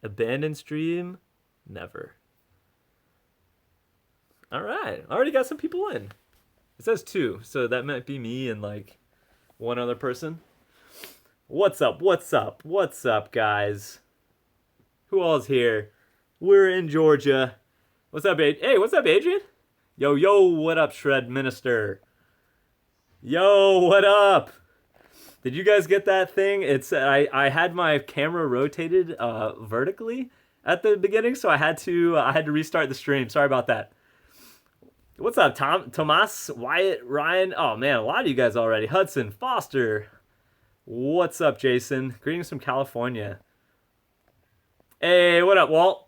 Abandoned stream? Never. All right. I already got some people in. It says 2, so that might be me and like one other person. What's up? What's up? What's up, guys? Who all's here? We're in Georgia. What's up, Hey, what's up, Adrian? Yo, yo, what up, Shred Minister? Yo, what up? Did you guys get that thing? I had my camera rotated vertically at the beginning, so I had to restart the stream. Sorry about that. What's up, Tomas, Wyatt, Ryan? Oh man, a lot of you guys already. Hudson, Foster. What's up, Jason? Greetings from California. Hey, what up, Walt?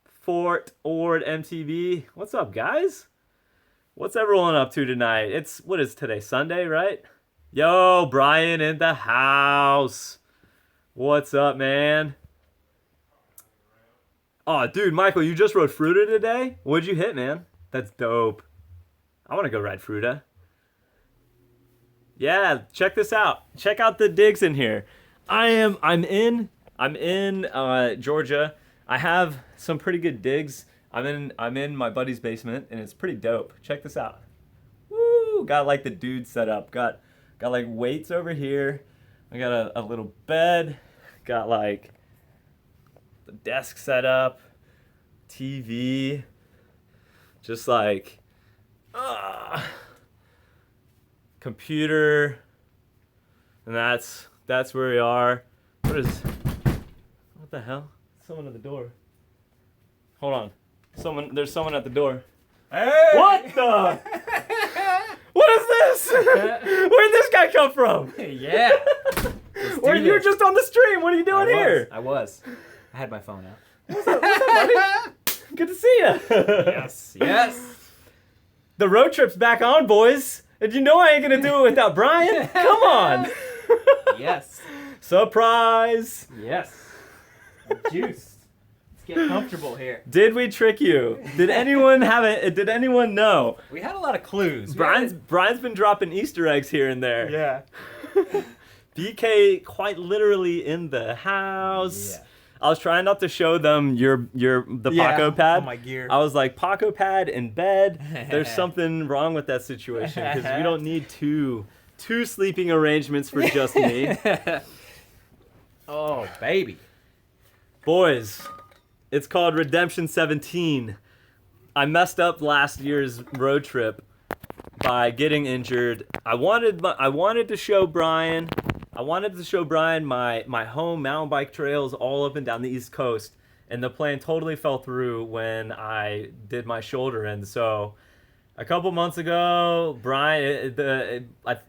Fort Ord MTV. What's up, guys? What's everyone up to tonight? What is today? Sunday, right? Yo, Brian in the house. What's up, man? Oh, dude, Michael, you just rode Fruta today? What'd you hit, man? That's dope. I want to go ride Fruta. Yeah, check this out. Check out the digs in here. I'm in Georgia. I have some pretty good digs. I'm in my buddy's basement, and it's pretty dope. Check this out. Woo! Got like the dude set up. Got like weights over here. I got a little bed. Got like the desk set up. TV. Just like computer. And that's where we are. What the hell? Someone at the door. Hold on. There's someone at the door. Hey! What the? What is this? Where'd this guy come from? Yeah. Or you were just on the stream. What are you doing here? I had my phone out. What's up, buddy? Good to see you. Yes. Yes. The road trip's back on, boys. And you know I ain't gonna do it without Brian. Come on. Yes. Surprise. Yes. Juice. Let's get comfortable here. Did we trick you? Did anyone did anyone know? We had a lot of clues. Brian's been dropping Easter eggs here and there. Yeah. BK quite literally in the house. Yeah. I was trying not to show them the Paco pad. Oh, my gear. I was like, Paco pad in bed. There's something wrong with that situation because we don't need two sleeping arrangements for just me. Oh, baby. Boys, it's called Redemption 17. I messed up last year's road trip by getting injured. I wanted to show Brian my home mountain bike trails all up and down the East Coast, and the plan totally fell through when I did my shoulder in. So a couple months ago, Brian,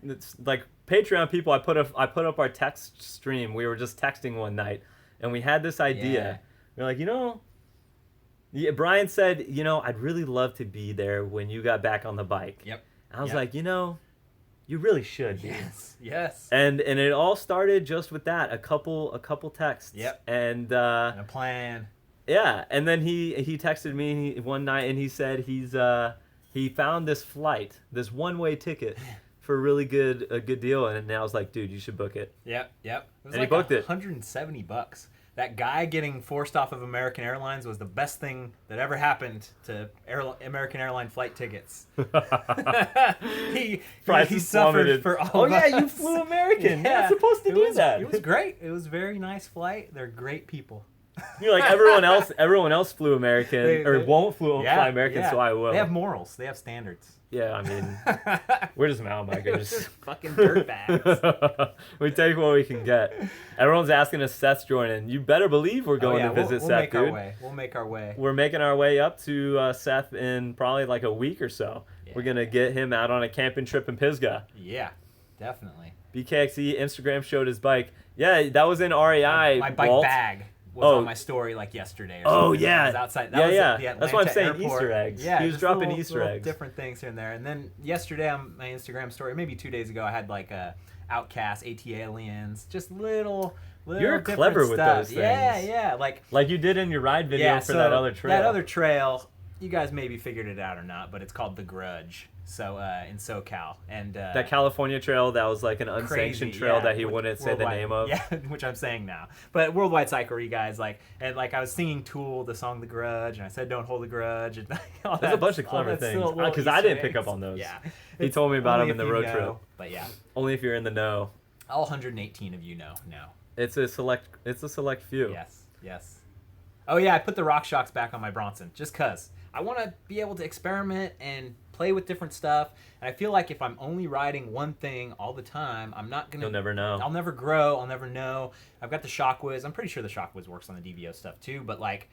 it's like Patreon people, I put up our text stream. We were just texting one night, and we had this idea. Yeah. We're like, Brian said, I'd really love to be there when you got back on the bike. Yep. And I was like, you really should. Yes. Yes. And it all started just with that, a couple texts. Yep. And a plan. Yeah, and then he texted me one night and he said he found this flight, this one-way ticket for a good deal, and I was like, dude, you should book it. Yep. It was and like he booked it. $170. That guy getting forced off of American Airlines was the best thing that ever happened to American Airline flight tickets. he suffered for all of us. Oh, yeah, you flew American. Yeah. You're not supposed to do that. It was great. It was a very nice flight. They're great people. You're like, everyone else flew American, or won't fly American, so I will. They have morals. They have standards. Yeah, I mean, we're just mountain bikers. Fucking dirtbags. We take what we can get. Everyone's asking us Seth's joining. You better believe we're going to visit Seth, dude. We'll make our way. We're making our way up to Seth in probably like a week or so. Yeah. We're going to get him out on a camping trip in Pisgah. Yeah, definitely. BKXC Instagram showed his bike. Yeah, that was in REI. My bike bag was on my story like yesterday or something. Oh, yeah. I was outside. That was at the Atlanta That's what I'm saying, airport. Easter eggs. Yeah, he was dropping Easter eggs. Different things here and there. And then yesterday on my Instagram story, maybe 2 days ago, I had like Outcast, AT Aliens, just little You're clever with stuff. those things. Yeah. Like you did in your ride video for that other trail. That other trail, you guys maybe figured it out or not, but it's called The Grudge. So in SoCal, and that California trail that was like an unsanctioned trail that he wouldn't say the name of. Yeah, which I'm saying now. But Worldwide Cycle, you guys and I was singing Tool, the song The Grudge, and I said don't hold a grudge, and all There's a bunch of clever things because I didn't pick up on those. Yeah, he told me about them in the road trip. But yeah, only if you're in the know. All 118 of you know. It's a select few. Yes. Oh yeah, I put the RockShox back on my Bronson just cause I want to be able to experiment and play with different stuff. And I feel like if I'm only riding one thing all the time, I'm not gonna. You'll never know. I'll never grow. I'll never know. I've got the Shockwiz. I'm pretty sure the Shockwiz works on the DVO stuff too. But like,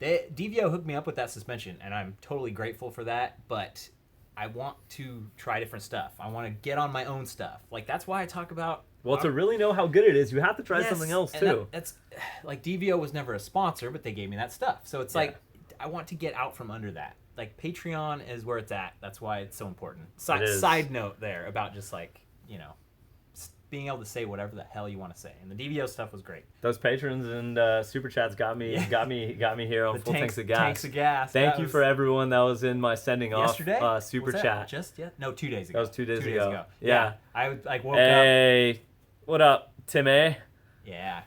DVO hooked me up with that suspension, and I'm totally grateful for that. But I want to try different stuff. I want to get on my own stuff. Like that's why I talk about. Well, to really know how good it is, you have to try something else too. That's like DVO was never a sponsor, but they gave me that stuff. So it's like I want to get out from under that. Like Patreon is where it's at. That's why it's so important. Side note there about just like being able to say whatever the hell you want to say. And the DVO stuff was great. Those patrons and super chats got me here on Full Tanks of Gas. Tanks of Gas. Thank you for everyone that was in my sending off super chat. Just yet? No, 2 days ago. That was 2 days ago. Yeah. I woke up. Hey, what up, Tim A? Yeah.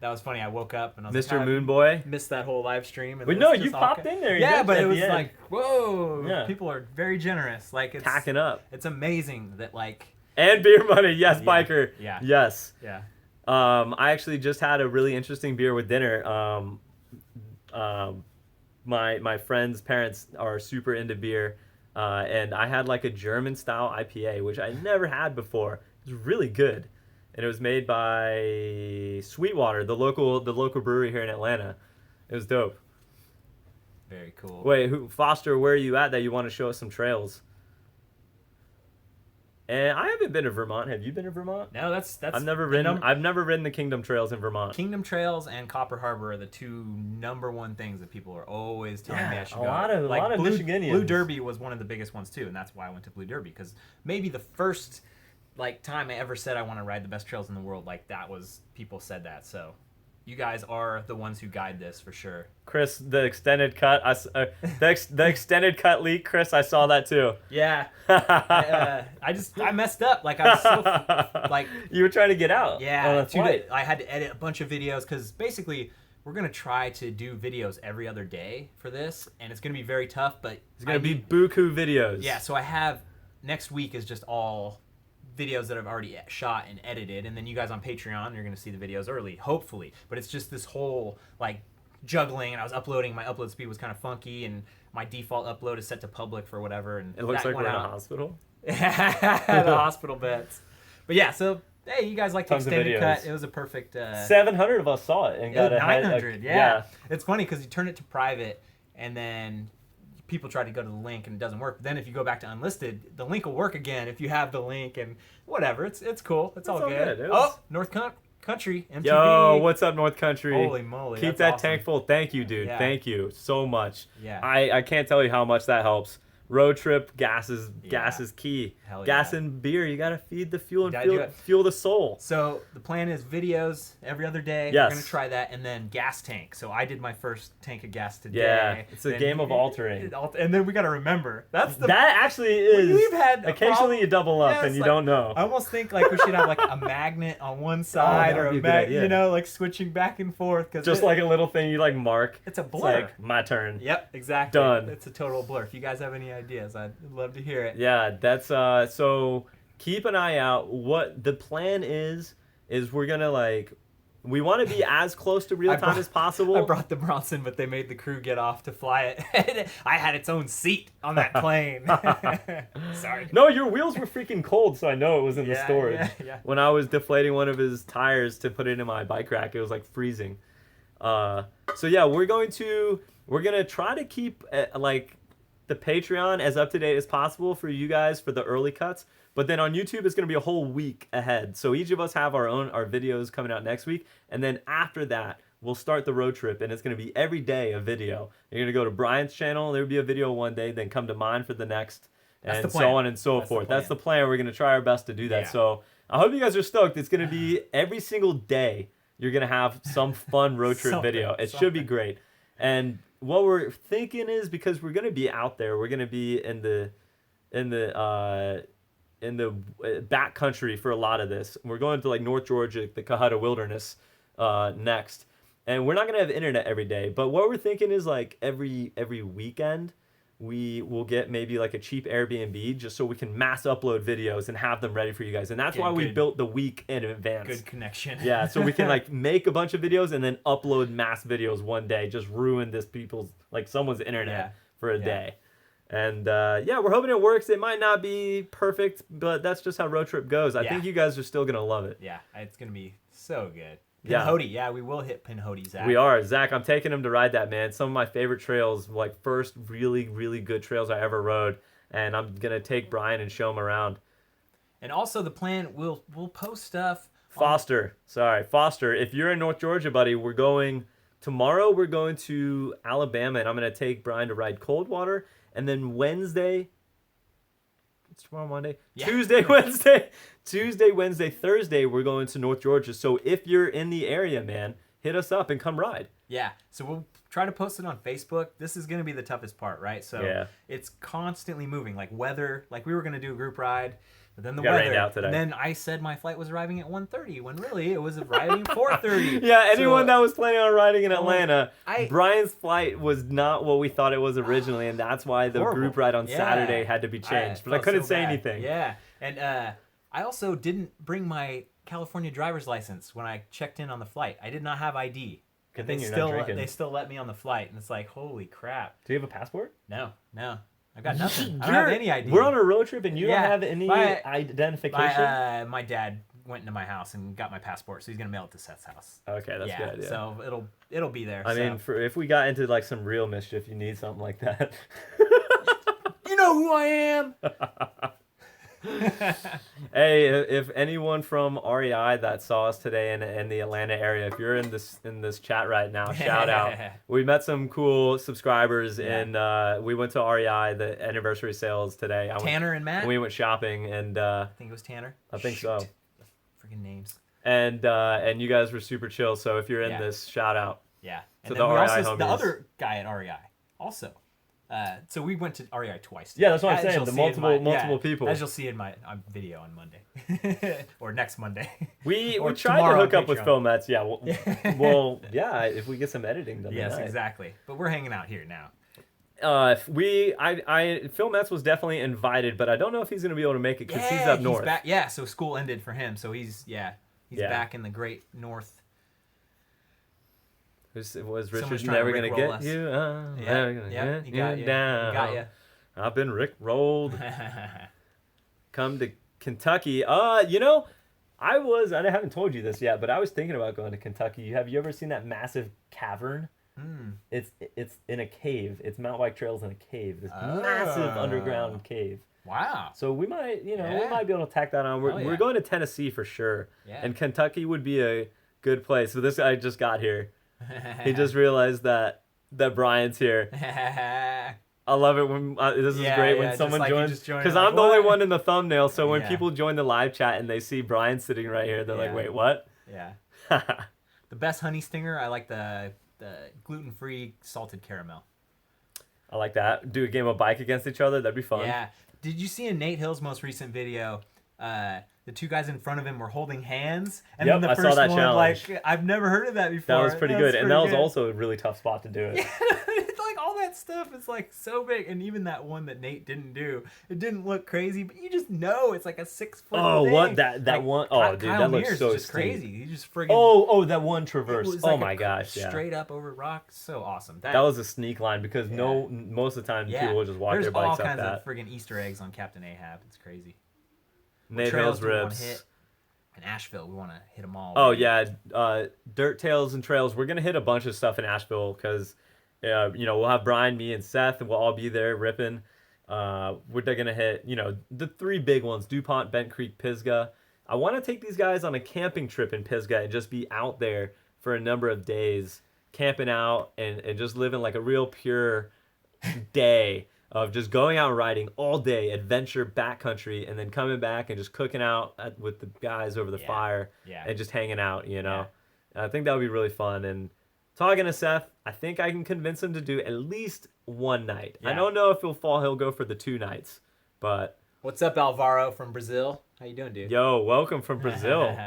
That was funny. I woke up and I was Mr. like, Moonboy. Missed that whole live stream. And no, you popped in there. Yeah, but it was like, whoa. Yeah. People are very generous. Like it's tacking up. It's amazing that like. And beer money, yes, biker. Yeah. Yes. Yeah. I actually just had a really interesting beer with dinner. My friend's parents are super into beer, and I had like a German style IPA, which I never had before. It was really good, and it was made by Sweetwater, the local brewery here in Atlanta. It was dope. Very cool. Wait, Foster, where are you at that you want to show us some trails? And I haven't been to Vermont. Have you been to Vermont? No, that's. I've never ridden the Kingdom Trails in Vermont. Kingdom Trails and Copper Harbor are the two #1 things that people are always telling me I should go. A lot of Michiganians. Blue Derby was one of the biggest ones too, and that's why I went to Blue Derby because maybe the first time I ever said I want to ride the best trails in the world, like that was people said that. So you guys are the ones who guide this for sure. Chris, the extended cut, the extended cut leak. Chris, I saw that too. Yeah, I messed up. Like I was so like you were trying to get out. Yeah, I had to edit a bunch of videos because basically we're gonna try to do videos every other day for this, and it's gonna be very tough. But it's gonna be buku videos. Yeah, so I have next week is just all videos that I've already shot and edited, and then you guys on Patreon, you're gonna see the videos early, hopefully. But it's just this whole like juggling, and I was uploading. My upload speed was kind of funky, and my default upload is set to public for whatever. And it looks like we're in a hospital. The hospital beds. But yeah, so hey, you guys like the extended cut? It was a perfect. 700 of us saw it and got 900. Yeah, it's funny because you turn it to private, and then people try to go to the link and it doesn't work. But then if you go back to unlisted, the link will work again if you have the link and whatever. It's cool. It's all good. North Country, MTV. Yo, what's up, North Country? Holy moly. Keep that tank full. Thank you, dude. Yeah. Thank you so much. Yeah. I can't tell you how much that helps. Road trip, gas is key. Hell gas and beer, you gotta feed the fuel and fuel the soul. So the plan is videos every other day. Yes. We're gonna try that, and then gas tank. So I did my first tank of gas today. Yeah, it's a game of altering. And then we gotta remember that actually is. We've had occasionally you double up and you don't know. I almost think like we should have like a magnet on one side or a magnet, like switching back and forth. Just like a little thing you like mark. It's a blur. It's like my turn. Yep, exactly. Done. It's a total blur. If you guys have any ideas, I'd love to hear it. Yeah, that's so keep an eye out. What the plan is we're gonna we want to be as close to real time as possible. I brought the Bronson, but they made the crew get off to fly it. I had its own seat on that plane. Sorry. No, your wheels were freaking cold, so I know it was in the storage. Yeah. When I was deflating one of his tires to put it in my bike rack, it was like freezing. So yeah, we're gonna try to keep the Patreon as up to date as possible for you guys for the early cuts. But then on YouTube, it's going to be a whole week ahead. So each of us have our videos coming out next week. And then after that, we'll start the road trip. And it's going to be every day a video. You're going to go to Brian's channel. There'll be a video one day. Then come to mine for the next. And so on and so forth. That's the plan. We're going to try our best to do that. Yeah. So I hope you guys are stoked. It's going to be every single day. You're going to have some fun road trip video. It should be great. And what we're thinking is, because we're gonna be out there, we're gonna be in the back country for a lot of this. We're going to like North Georgia, the Cahutta Wilderness, next, and we're not gonna have internet every day. But what we're thinking is like every weekend, we will get maybe like a cheap Airbnb just so we can mass upload videos and have them ready for you guys. And that's why we built the week in advance. Good connection. Yeah, so we can like make a bunch of videos and then upload mass videos one day. Just ruin this people's, like someone's internet for a day. And yeah, we're hoping it works. It might not be perfect, but that's just how Road Trip goes. I think you guys are still gonna love it. Yeah, it's gonna be so good. Pinhoti, we will hit Pinhoti, Zach. We are. Zach, I'm taking him to ride that, man. Some of my favorite trails, like first really, really good trails I ever rode. And I'm going to take Brian and show him around. And also the plan, we'll post stuff. Foster. If you're in North Georgia, buddy, tomorrow we're going to Alabama, and I'm going to take Brian to ride Coldwater. And then Wednesday, it's tomorrow Monday, Tuesday, Wednesday, Thursday, we're going to North Georgia. So if you're in the area, man, hit us up and come ride. Yeah, so we'll try to post it on Facebook. This is going to be the toughest part, right? So it's constantly moving, like weather. Like we were going to do a group ride, but then the weather. Rained out today. And then I said my flight was arriving at 1:30 when really it was arriving 4:30. Yeah, anyone that was planning on riding in Atlanta, Brian's flight was not what we thought it was originally, and that's why the group ride on Saturday had to be changed. But I couldn't say anything. Yeah, and I also didn't bring my California driver's license when I checked in on the flight. I did not have ID. Good thing you're not drinking. They still let me on the flight, and it's like, holy crap. Do you have a passport? No. I've got nothing. I don't have any ID. We're on a road trip, and you don't have any identification? My dad went into my house and got my passport, so he's going to mail it to Seth's house. Okay, that's good. Yeah. So it'll be there. I mean, if we got into like some real mischief, you need something like that. You know who I am? Hey, if anyone from REI that saw us today in the Atlanta area, if you're in this chat right now, shout out. We met some cool subscribers and we went to REI, the anniversary sales today. Tanner and Matt? We went shopping and I think it was Tanner. I think so. Freaking names. And you guys were super chill, so if you're in this, shout out. Yeah. And to the REI homies. The other guy at REI also. So we went to REI twice today. Yeah, that's what I'm saying. The multiple people. As you'll see in my video on Monday or next Monday. We tried to hook up with Filmettes. Yeah. Well, yeah. If we get some editing done. Yes, exactly. But we're hanging out here now. Filmettes was definitely invited, but I don't know if he's gonna be able to make it because he's up north. Back, yeah. So school ended for him. So he's back in the great north. Was Richard never going to get you? He got you. Down. He got you. I've been Rick-rolled. Come to Kentucky. You know, I haven't told you this yet, but I was thinking about going to Kentucky. Have you ever seen that massive cavern? It's in a cave. It's mountain bike trails in a cave. This massive underground cave. Wow. So we might be able to tack that on. We're going to Tennessee for sure. Yeah. And Kentucky would be a good place. So this guy just got here. He just realized that Brian's here. I love it when this is great when someone joins, because I'm the only one in the thumbnail. So when people join the live chat and they see Brian sitting right here, they're like, "Wait, what?" Yeah. The best honey stinger, I like the gluten-free salted caramel. I like that. Do a game of bike against each other. That'd be fun. Yeah. Did you see in Nate Hill's most recent video? The two guys in front of him were holding hands, and then the first one, challenge. Like, I've never heard of that before. That was pretty good, and that was also a really tough spot to do it. Yeah, it's like all that stuff is like so big, and even that one that Nate didn't do, it didn't look crazy, but you just know it's like a 6 foot. Oh, thing. What that one? Oh, dude, Kyle that looks Mears so just crazy. He just friggin' that one traverse. Oh my gosh, straight up over rocks, so awesome. That was a sneak line because most of the time people will just walk their bikes up that. There's all kinds of friggin' Easter eggs on Captain Ahab. It's crazy. Nate Hill's rips. In Asheville, we want to hit them all. Oh, yeah. Dirt Tails and Trails. We're going to hit a bunch of stuff in Asheville because, we'll have Brian, me, and Seth, and we'll all be there ripping. We're going to hit, the 3 big ones, DuPont, Bent Creek, Pisgah. I want to take these guys on a camping trip in Pisgah and just be out there for a number of days, camping out and just living like a real pure day. Of just going out and riding all day, adventure, backcountry, and then coming back and just cooking out with the guys over the fire and just hanging out, Yeah. I think that would be really fun. And Talking to Seth, I think I can convince him to do at least one night. I Yeah. don't know if he'll go for the 2 nights, but What's up, Alvaro from Brazil? How you doing, dude? yo, welcome from Brazil.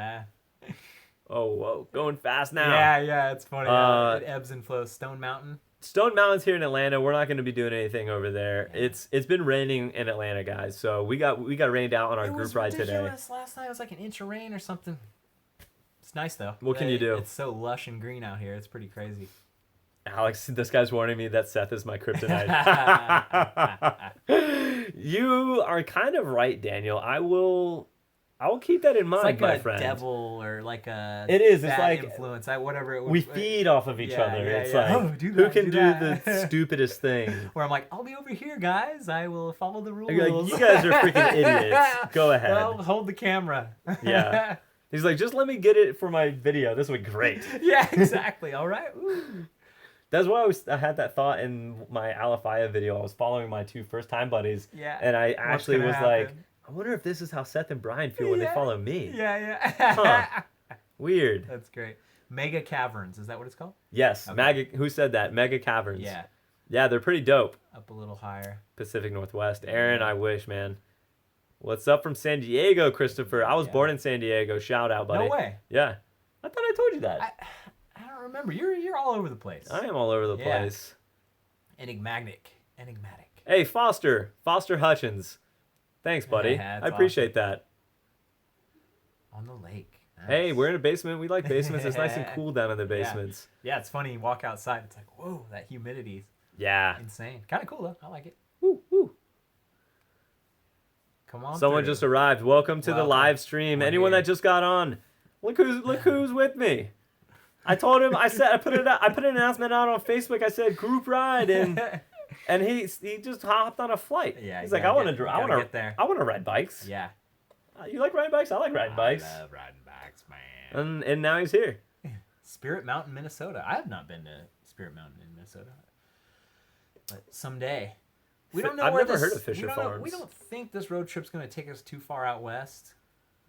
Oh, whoa, going fast now. Yeah, it's funny. It ebbs and flows. Stone Mountain. Stone Mountain's here in Atlanta. We're not going to be doing anything over there. Yeah. It's been raining in Atlanta, guys. So we got rained out on our group ride today. It was ridiculous. Last night it was like an inch of rain or something. It's nice though. What can you do? It's so lush and green out here. It's pretty crazy. Alex, this guy's warning me that Seth is my kryptonite. You are kind of right, Daniel. I will keep that in mind, it's like my friend. A devil or like a it is. Bad it's like influence. Whatever it would. We feed off of each other. It's like who can do the stupidest thing. Where I'm like, I'll be over here, guys. I will follow the rules. Like, you guys are freaking idiots. Go ahead. Well, hold the camera. Yeah. He's like, just let me get it for my video. This would be great. Yeah, exactly. All right. Ooh. That's why I had that thought in my Alafaya video. I was following my 2 first-time buddies. Yeah. And I actually was like, I wonder if this is how Seth and Brian feel when they follow me. Yeah. Huh. Weird. That's great. Mega Caverns. Is that what it's called? Yes. Okay. Who said that? Mega Caverns. Yeah. Yeah, they're pretty dope. Up a little higher. Pacific Northwest. Aaron, I wish, man. What's up from San Diego, Christopher? I was born in San Diego. Shout out, buddy. No way. Yeah. I thought I told you that. I don't remember. You're all over the place. I am all over the place. Enigmatic. Hey, Foster Hutchins. Thanks, buddy. Yeah, I appreciate that. On the lake. Nice. Hey, we're in a basement. We like basements. It's nice and cool down in the basements. Yeah, it's funny. You walk outside, it's like, whoa, that humidity. Yeah. Insane. Kind of cool, though. I like it. Woo. Come on. Someone just arrived. Welcome to the live stream. Anyone that just got on, look who's with me. I told him. I put an announcement out on Facebook. I said group ride, and he just hopped on a flight. Yeah, he's like, I want to ride bikes. Yeah. You like riding bikes? I like riding bikes. I love riding bikes, man. And now he's here. Spirit Mountain, Minnesota. I have not been to Spirit Mountain in Minnesota, but someday. We don't know. I've never heard of Fisher Farms. We don't think this road trip's going to take us too far out west.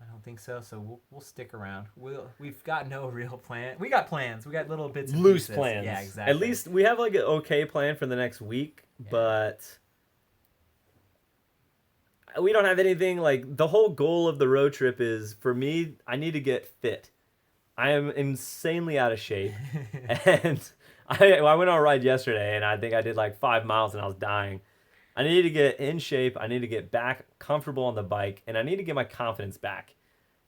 I don't think so. So we'll stick around. We've got no real plan. We got plans. We got little bits and loose pieces. plans. Yeah, exactly. At least we have like an okay plan for the next week, but we don't have anything like the whole goal of the road trip is for me. I need to get fit. I am insanely out of shape, and I went on a ride yesterday, and I think I did like 5 miles, and I was dying. I need to get in shape. I need to get back comfortable on the bike, and I need to get my confidence back.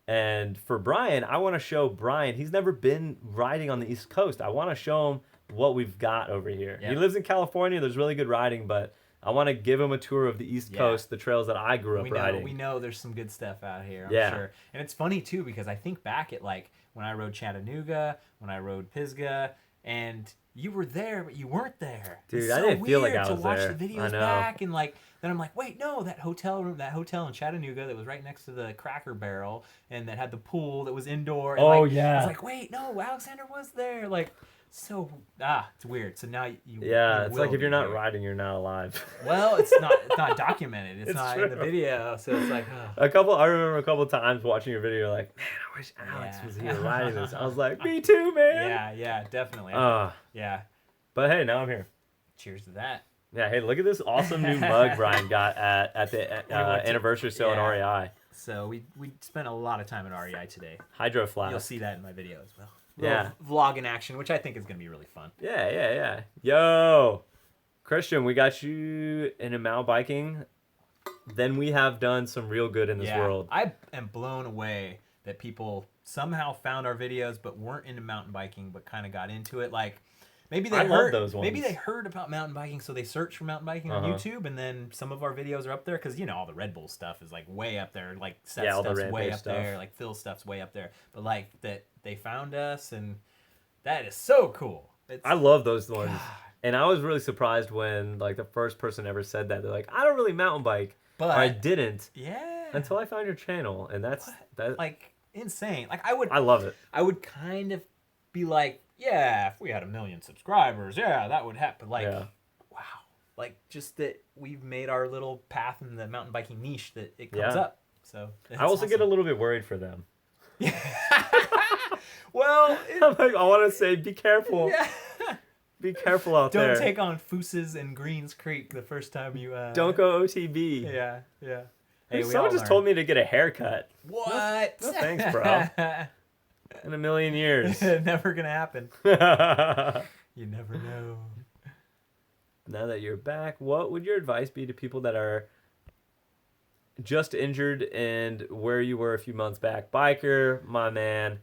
And for Brian, I want to show Brian, he's never been riding on the East Coast. I want to show him what we've got over here. Yep. He lives in California. There's really good riding, but I want to give him a tour of the East Coast, the trails that I grew up riding. We know there's some good stuff out here, I'm sure. And it's funny, too, because I think back at like when I rode Chattanooga, when I rode Pisgah, and you were there, but you weren't there. Dude, it's I so didn't feel like I was to watch there. The videos back and like then I'm like, wait, no, that hotel in Chattanooga that was right next to the Cracker Barrel and that had the pool that was indoor. And I was like, wait, no, Alexander was there. Like, so it's weird. So now you it's like if you're not riding, you're not alive. Well, it's not documented. It's not true. In the video, so it's like I remember a couple times watching your video, like, man, I wish Alex was here riding this. I was like, me too, man. Yeah, definitely. Yeah. But hey, now I'm here. Cheers to that. Yeah, hey, look at this awesome new mug Brian got at the anniversary sale at REI. So we spent a lot of time at REI today. Hydro Flask. You'll see that in my video as well. Vlog in action, which I think is going to be really fun. Yeah. Yo, Christian, we got you into mountain biking. Then we have done some real good in this world. I am blown away that people somehow found our videos but weren't into mountain biking but kind of got into it. Like, maybe they heard those ones. Maybe they heard about mountain biking, so they searched for mountain biking on YouTube, and then some of our videos are up there because all the Red Bull stuff is like way up there, like Seth stuff's way up there, like Phil stuff's way up there. But like that, they found us, and that is so cool. I love those ones, and I was really surprised when like the first person ever said that. They're like, I don't really mountain bike, but I didn't, until I found your channel, and that's like insane. Like I love it. I would kind of be like, yeah, if we had 1 million subscribers, that would happen. Like, wow. Like, just that we've made our little path in the mountain biking niche that it comes up. So I also get a little bit worried for them. Well, I'm like, I want to say, be careful. yeah. Be careful out Don't there. take on Fooses and Greens Creek the first time you. Don't go OTB. Yeah. Hey, someone just told me to get a haircut. What? No thanks, bro. In a million years. Never gonna happen. Now You never know. that you're back, what would your advice be to people that are just injured and where you were a few months back? Biker, my man.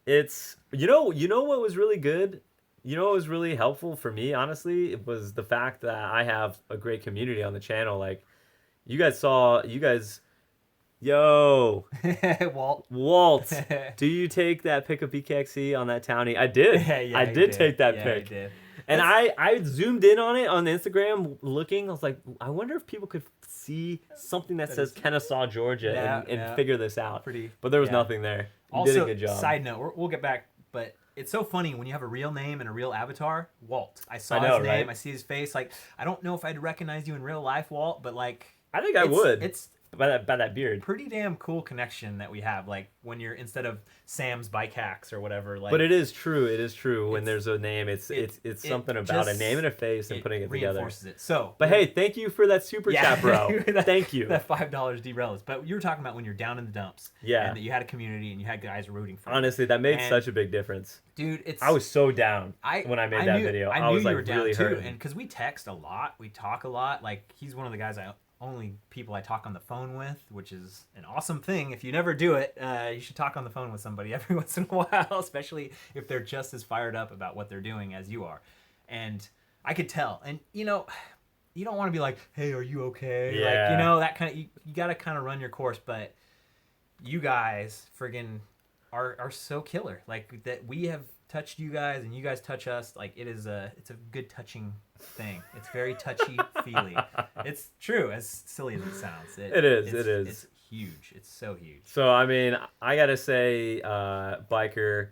It's you know what was really good? You know what was really helpful for me, honestly? It was the fact that I have a great community on the channel. Like yo, Walt, do you take that pic of BKXC on that townie? I did. Yeah, I did take that pic. He did. And I zoomed in on it on Instagram looking. I was like, I wonder if people could see something that says Kennesaw, Georgia and figure this out. But there was nothing there. You did a good job. Side note, we'll get back, but it's so funny when you have a real name and a real avatar. Walt. I saw his name. Right? I see his face. Like, I don't know if I'd recognize you in real life, Walt, but like... I think I would. It's... By that beard. Pretty damn cool connection that we have. Like when you're instead of Sam's Bike Hacks or whatever. Like, but it is true. It is true. When there's a name, it's something about a name and a face and putting it together. Reinforces it. So, but hey, thank you for that super chat, bro. Thank you. That $5 derails. But you were talking about when you're down in the dumps. Yeah. And that you had a community and you had guys rooting for you. Honestly, that made such a big difference. Dude, I was so down when I made that video. I was like really hurt. And because we text a lot, we talk a lot. Like he's one of the guys only people I talk on the phone with, which is an awesome thing. If you never do it, you should talk on the phone with somebody every once in a while, especially if they're just as fired up about what they're doing as you are. And I could tell. And, you know, you don't want to be like, hey, are you okay? Yeah. Like, you know, that kind of, you got to kind of run your course. But you guys friggin' are so killer. Like, that we have touched you guys and you guys touch us. Like, it's a good touching thing. It's very touchy-feely. It's true, as silly as it sounds. It is. It's huge. It's so huge. So, I mean, I got to say, Biker,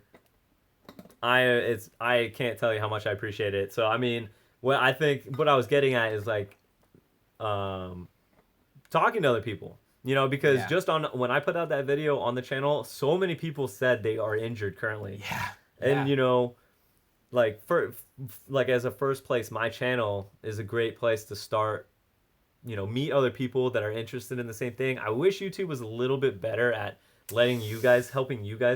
I can't tell you how much I appreciate it. So, I mean, what I was getting at is, like, talking to other people. You know, because just when I put out that video on the channel, so many people said they are injured currently. Yeah. And, you know, like, as a first place, my channel is a great place to start, you know, meet other people that are interested in the same thing. I wish YouTube was a little bit better at helping you guys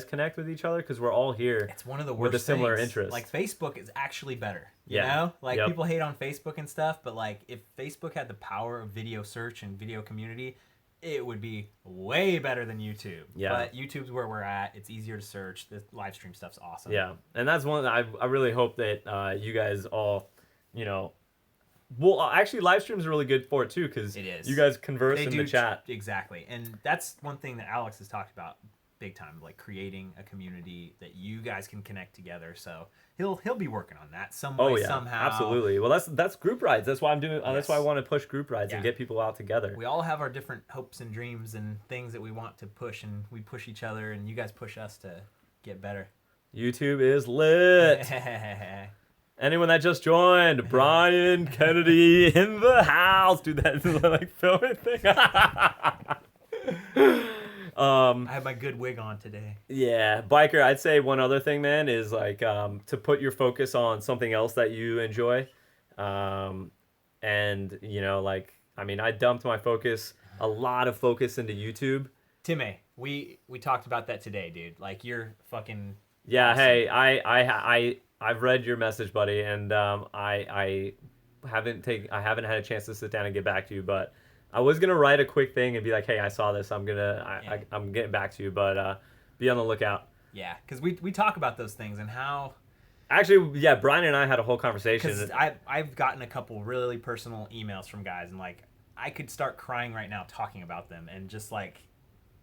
connect with each other, because we're all here. It's one of the worst with a similar things. interest. Like, Facebook is actually better. You know? Like, people hate on Facebook and stuff, but, like, if Facebook had the power of video search and video community, it would be way better than YouTube. Yeah. But YouTube's where we're at. It's easier to search. The live stream stuff's awesome. Yeah. And that's one that I really hope that you guys all, you know, well, actually, live streams are really good for it, too, because you guys converse in the chat. Exactly. And that's one thing that Alex has talked about big time, like creating a community that you guys can connect together. So he'll be working on that some way, somehow. Absolutely. Well, that's group rides. That's why I'm doing. That's why I want to push group rides and get people out together. We all have our different hopes and dreams and things that we want to push, and we push each other, and you guys push us to get better. YouTube is lit. Anyone that just joined, Brian Kennedy in the house. Do that like filming thing. I have my good wig on today. Yeah, Biker, I'd say one other thing, man, is like to put your focus on something else that you enjoy. And, you know, like, I mean, I dumped my focus, a lot of focus into YouTube. Timmy, we talked about that today, dude. Like, you're fucking... Yeah, awesome. Hey, I've read your message, buddy, and I haven't had a chance to sit down and get back to you, but I was gonna write a quick thing and be like, hey, I saw this. I'm getting back to you, but be on the lookout. Yeah, because we talk about those things and how. Actually, yeah, Brian and I had a whole conversation. Because I've gotten a couple really personal emails from guys, and like I could start crying right now talking about them, and just like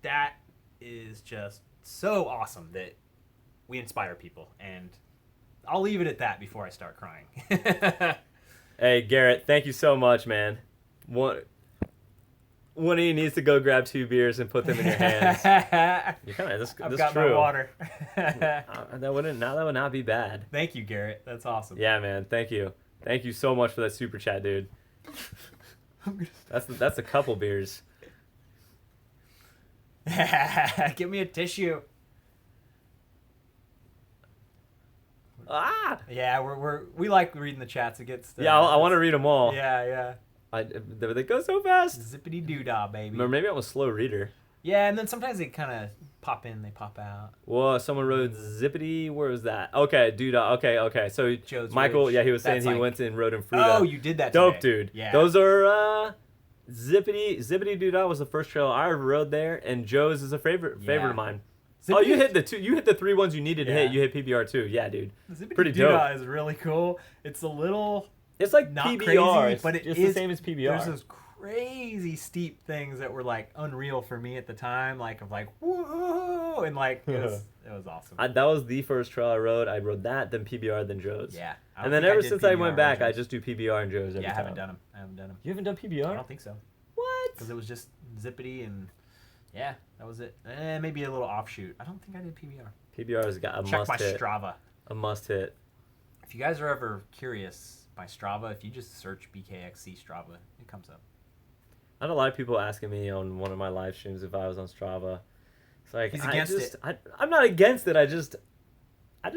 that is just so awesome that we inspire people, and I'll leave it at that before I start crying. Hey, Garrett, thank you so much, man. One of you needs to go grab 2 beers and put them in your hands. You kind of I've got my water. that would not be bad. Thank you, Garrett. That's awesome. Yeah, man. Thank you so much for that super chat, dude. That's a couple beers. Give me a tissue. Ah. Yeah, we like reading the chats. It gets Yeah, I want to read them all. Yeah. They go so fast. Zippity doo dah, baby. Or maybe I'm a slow reader. Yeah, and then sometimes they kind of pop in, they pop out. Whoa, someone wrote zippity. Where was that? Okay, dude. Okay. So Joe's Michael, Ridge. yeah, he was saying That's he like- went and wrote in Fruta. Oh, you did that Dope, today. dude. Yeah. Those are zippity Doodah was the first trail I ever rode there, and Joe's is a favorite of mine. Oh, you hit the 3 ones you needed to hit. You hit PBR too. Yeah, dude. Zippity Pretty doo dah dope. is really cool. It's a little It's like not PBR, crazy, but it's is the same as PBR. There's those crazy steep things that were like unreal for me at the time, like whoa, and like it was awesome. That was the first trail I rode. I rode that, then PBR, then Joe's. Yeah. And then ever since I went back, I just do PBR and Joe's every time. I haven't done them. You haven't done PBR? I don't think so. What? Because it was just zippity and yeah, that was it. Maybe a little offshoot. I don't think I did PBR. PBR has got a Check must my hit. Strava. A must hit. If you guys are ever curious, my Strava, if you just search BKXC Strava, it comes up. I had a lot of people asking me on one of my live streams if I was on Strava. It's like He's against it. I'm not against it. I just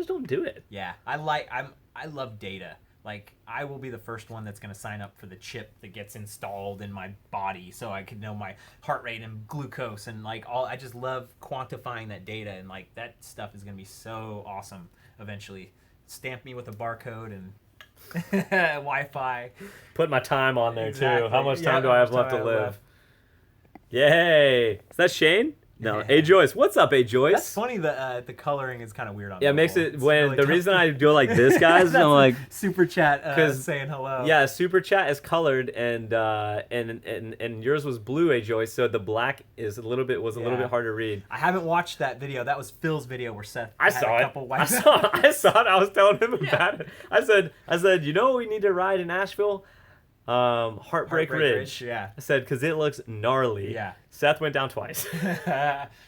don't do it. Yeah, I love data. Like, I will be the first one that's going to sign up for the chip that gets installed in my body so I can know my heart rate and glucose and, like, all. I just love quantifying that data, and, like, that stuff is going to be so awesome eventually. Stamp me with a barcode and Wi-Fi. Put my time on there, Exactly. too. How much Yeah, time do how I much have left time to I have live? left. Yay. Is that Shane? No. A Joyce. What's up, A Joyce? That's funny. The coloring is kind of weird on. Yeah, it makes mobile. it It's when really the tough. reason I go like this, guys, That's I'm like super chat 'cause- saying hello. yeah, super chat is colored and yours was blue, A Joyce, so the black is a little bit hard to read. I haven't watched that video. That was Phil's video where Seth I had saw a it. couple I white saw it. I was telling him about it. I said, you know what we need to ride in Asheville? Heartbreak Ridge. Yeah. I said, because it looks gnarly. Yeah. Seth went down twice.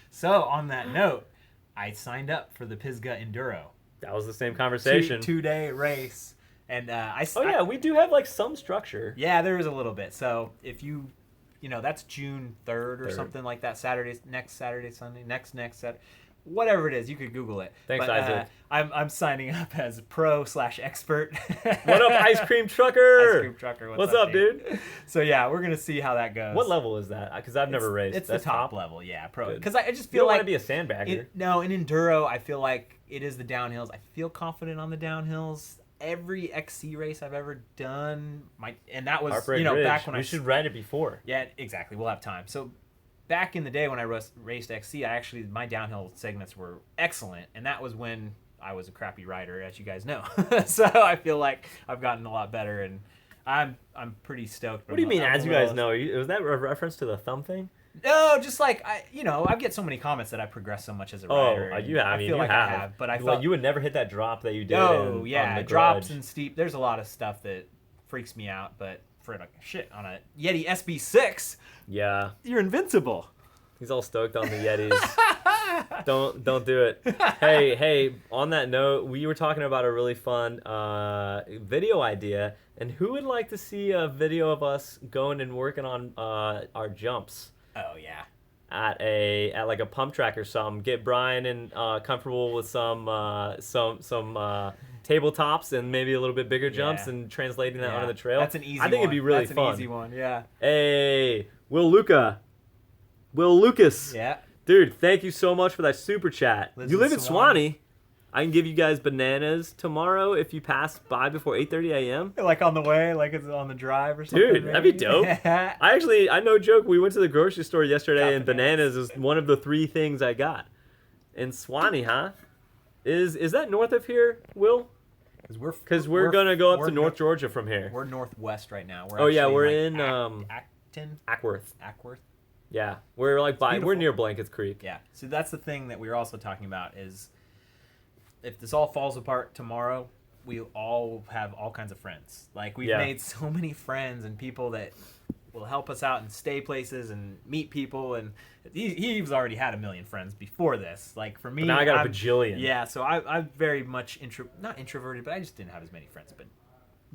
So on that note, I signed up for the Pisgah Enduro. That was the same conversation. Two-day race, and We do have like some structure. yeah, there is a little bit. So if you know, that's June 3rd or 3rd. something like that. Next Saturday, Sunday, next Saturday. Whatever it is, you could Google it. Thanks, but, Isaac. I'm signing up as pro/expert. What up, Ice Cream Trucker? Ice Cream Trucker. What's up, dude? So yeah, we're gonna see how that goes. What level is that? Because I've never raced. It's That's the top level, yeah, pro. Good. Because I just You feel don't want like to be a sandbagger. in enduro, I feel like it is the downhills. I feel confident on the downhills. Every XC race I've ever done, and that was Heartbreak Ridge. back when we should ride it before. Yeah, exactly. We'll have time. So back in the day when I raced XC, my downhill segments were excellent, and that was when I was a crappy rider, as you guys know. So I feel like I've gotten a lot better, and I'm pretty stoked. What do you mean, as you guys know? Was that a reference to the thumb thing? No, just like I get so many comments that I progress so much as a rider. and I feel like I have, but I felt you would never hit that drop that you did. Oh on yeah, the drops Grudge. and steep. There's a lot of stuff that freaks me out, but for like shit on a Yeti SB6, Yeah, you're invincible. he's all stoked on the Yetis. Don't do it. Hey. On that note, we were talking about a really fun video idea, and who would like to see a video of us going and working on our jumps? Oh yeah. At like a pump track or something. Get Brian and comfortable with some tabletops and maybe a little bit bigger jumps Yeah. and translating that Yeah. onto the trail. That's an easy one. I think it'd be really That's fun. an easy one, yeah. Hey, Will Lucas. Yeah. Dude, thank you so much for that super chat. Lives You in live in Suwannee. Suwannee. I can give you guys bananas tomorrow if you pass by before 8:30 a.m. Like on the way, like it's on the drive or something. Dude, that'd be maybe? dope. I no joke, we went to the grocery store yesterday Got and bananas is one of the 3 things I got. In Swanee, huh? Is that north of here, Will? Because we're gonna go up to North Georgia from here. We're northwest right now. Oh yeah, we're actually, in Acton. Ackworth. Ackworth. Yeah, we're like we're beautiful. near Blankets Creek. Yeah. So that's the thing that we were also talking about is if this all falls apart tomorrow, we all have all kinds of friends. Like we've made so many friends and people that will help us out and stay places and meet people. And he's already had a million friends before this. Like for me, But now I got a bajillion. Yeah. So I'm very much not introverted, but I just didn't have as many friends. But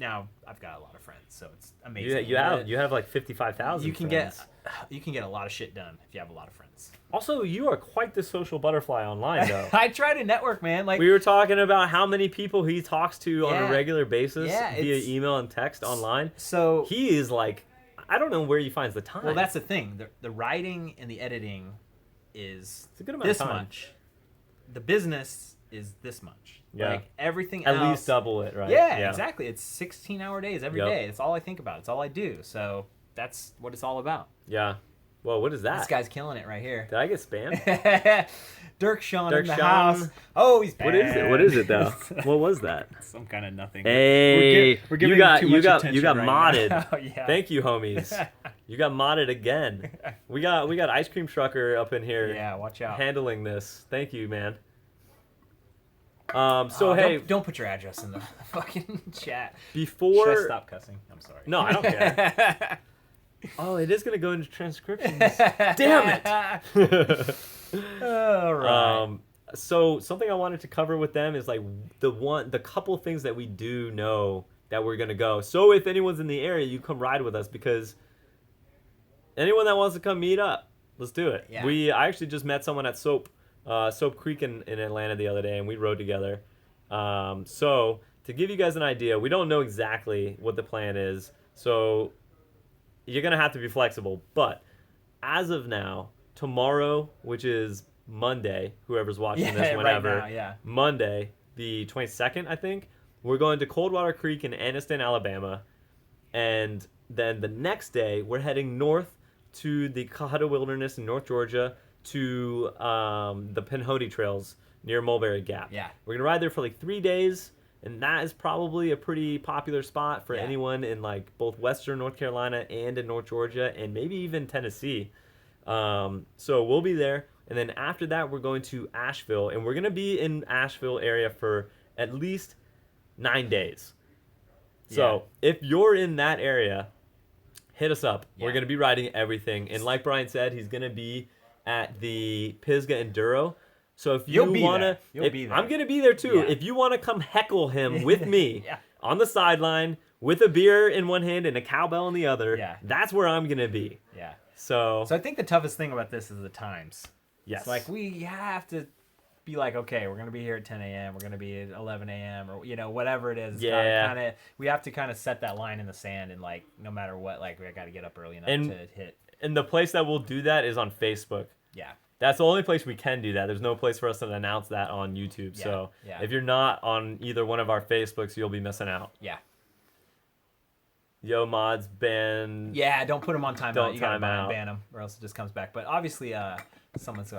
now I've got a lot of friends, so it's amazing. You have like 55,000. You can get a lot of shit done if you have a lot of friends. Also, you are quite the social butterfly online, though. I try to network, man. Like we were talking about how many people he talks to on a regular basis via email and text online. So he is like, I don't know where he finds the time. Well, that's the thing. The writing and the editing is it's a good amount this of time. much. The business is this much. Yeah. Like everything at else. least double it, right? Yeah, exactly. It's 16-hour days every day. Yep. It's all I think about. It's all I do. So that's what it's all about. Yeah. Well, what is that? This guy's killing it right here. Did I get spam? Dirk Sean in the house. Oh, he's bad. What is it? What is it though? What was that? Some kind of nothing. Hey, we're giving you got modded. Now. Yeah. Thank you, homies. You got modded again. We got Ice Cream Trucker up in here. Yeah, watch out. Handling this. Thank you, man. So hey, don't put your address in the fucking chat. Before should I stop cussing? I'm sorry. No, I don't care. Oh, it is gonna go into transcriptions. Damn it! All right. So something I wanted to cover with them is like the couple things that we do know that we're gonna go. So if anyone's in the area, you come ride with us, because anyone that wants to come meet up, let's do it. Yeah. I actually just met someone at Soap Creek in Atlanta the other day, and we rode together. So to give you guys an idea, we don't know exactly what the plan is, so you're gonna have to be flexible. But as of now, tomorrow, which is Monday, whoever's watching this whenever, right now, Monday the 22nd, I think, we're going to Coldwater Creek in Anniston, Alabama, and then the next day we're heading north to the Cahata Wilderness in North Georgia, to the Pinhoti Trails near Mulberry Gap. Yeah. We're gonna ride there for like 3 days, and that is probably a pretty popular spot for anyone in like both Western North Carolina and in North Georgia, and maybe even Tennessee. So we'll be there, and then after that we're going to Asheville, and we're gonna be in Asheville area for at least 9 days. So if you're in that area, hit us up. We're gonna be riding everything, and like Brian said, he's gonna be at the Pisgah Enduro. So if you wanna, I'm gonna be there too. If you wanna come heckle him with me on the sideline with a beer in one hand and a cowbell in the other, that's where I'm gonna be. Yeah. So I think the toughest thing about this is the times. Yes. It's like we have to be like, okay, we're gonna be here at 10 a.m. We're gonna be at 11 a.m. or whatever it is. Yeah. We have to kind of set that line in the sand, and like no matter what, like we got to get up early enough to hit. And the place that we'll do that is on Facebook. Yeah. That's the only place we can do that. There's no place for us to announce that on YouTube. So if you're not on either one of our Facebooks, you'll be missing out. Yeah. Yo, mods, ban. Yeah, don't put them on timeout. Don't You gotta ban them, or else it just comes back. But obviously, someone's.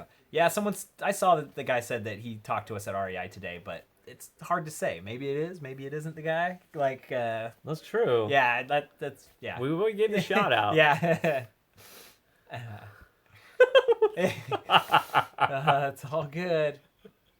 I saw that the guy said that he talked to us at REI today, but it's hard to say. Maybe it is. Maybe it isn't the guy. Like. That's true. Yeah, that's. We gave the shout out. Yeah. It's all good.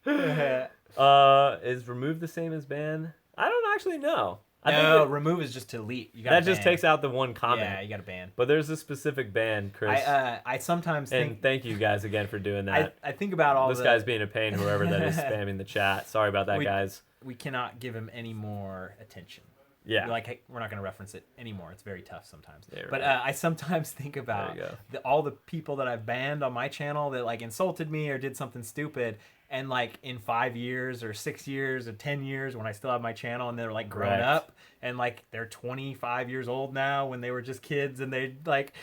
Is remove the same as ban? I don't actually know. No, remove is just to delete. You that just takes out the one comment. Yeah, you got to ban. But there's a specific ban, Chris. I sometimes think. And thank you guys again for doing that. I think about all this guy's being a pain, whoever that is spamming the chat. Sorry about that, guys. We cannot give him any more attention. Yeah. Like, hey, we're not going to reference it anymore. It's very tough sometimes. Yeah, but I sometimes think about all the people that I've banned on my channel that like insulted me or did something stupid. And like in 5 years or 6 years or 10 years when I still have my channel and they're like grown up and like they're 25 years old now when they were just kids, and they're like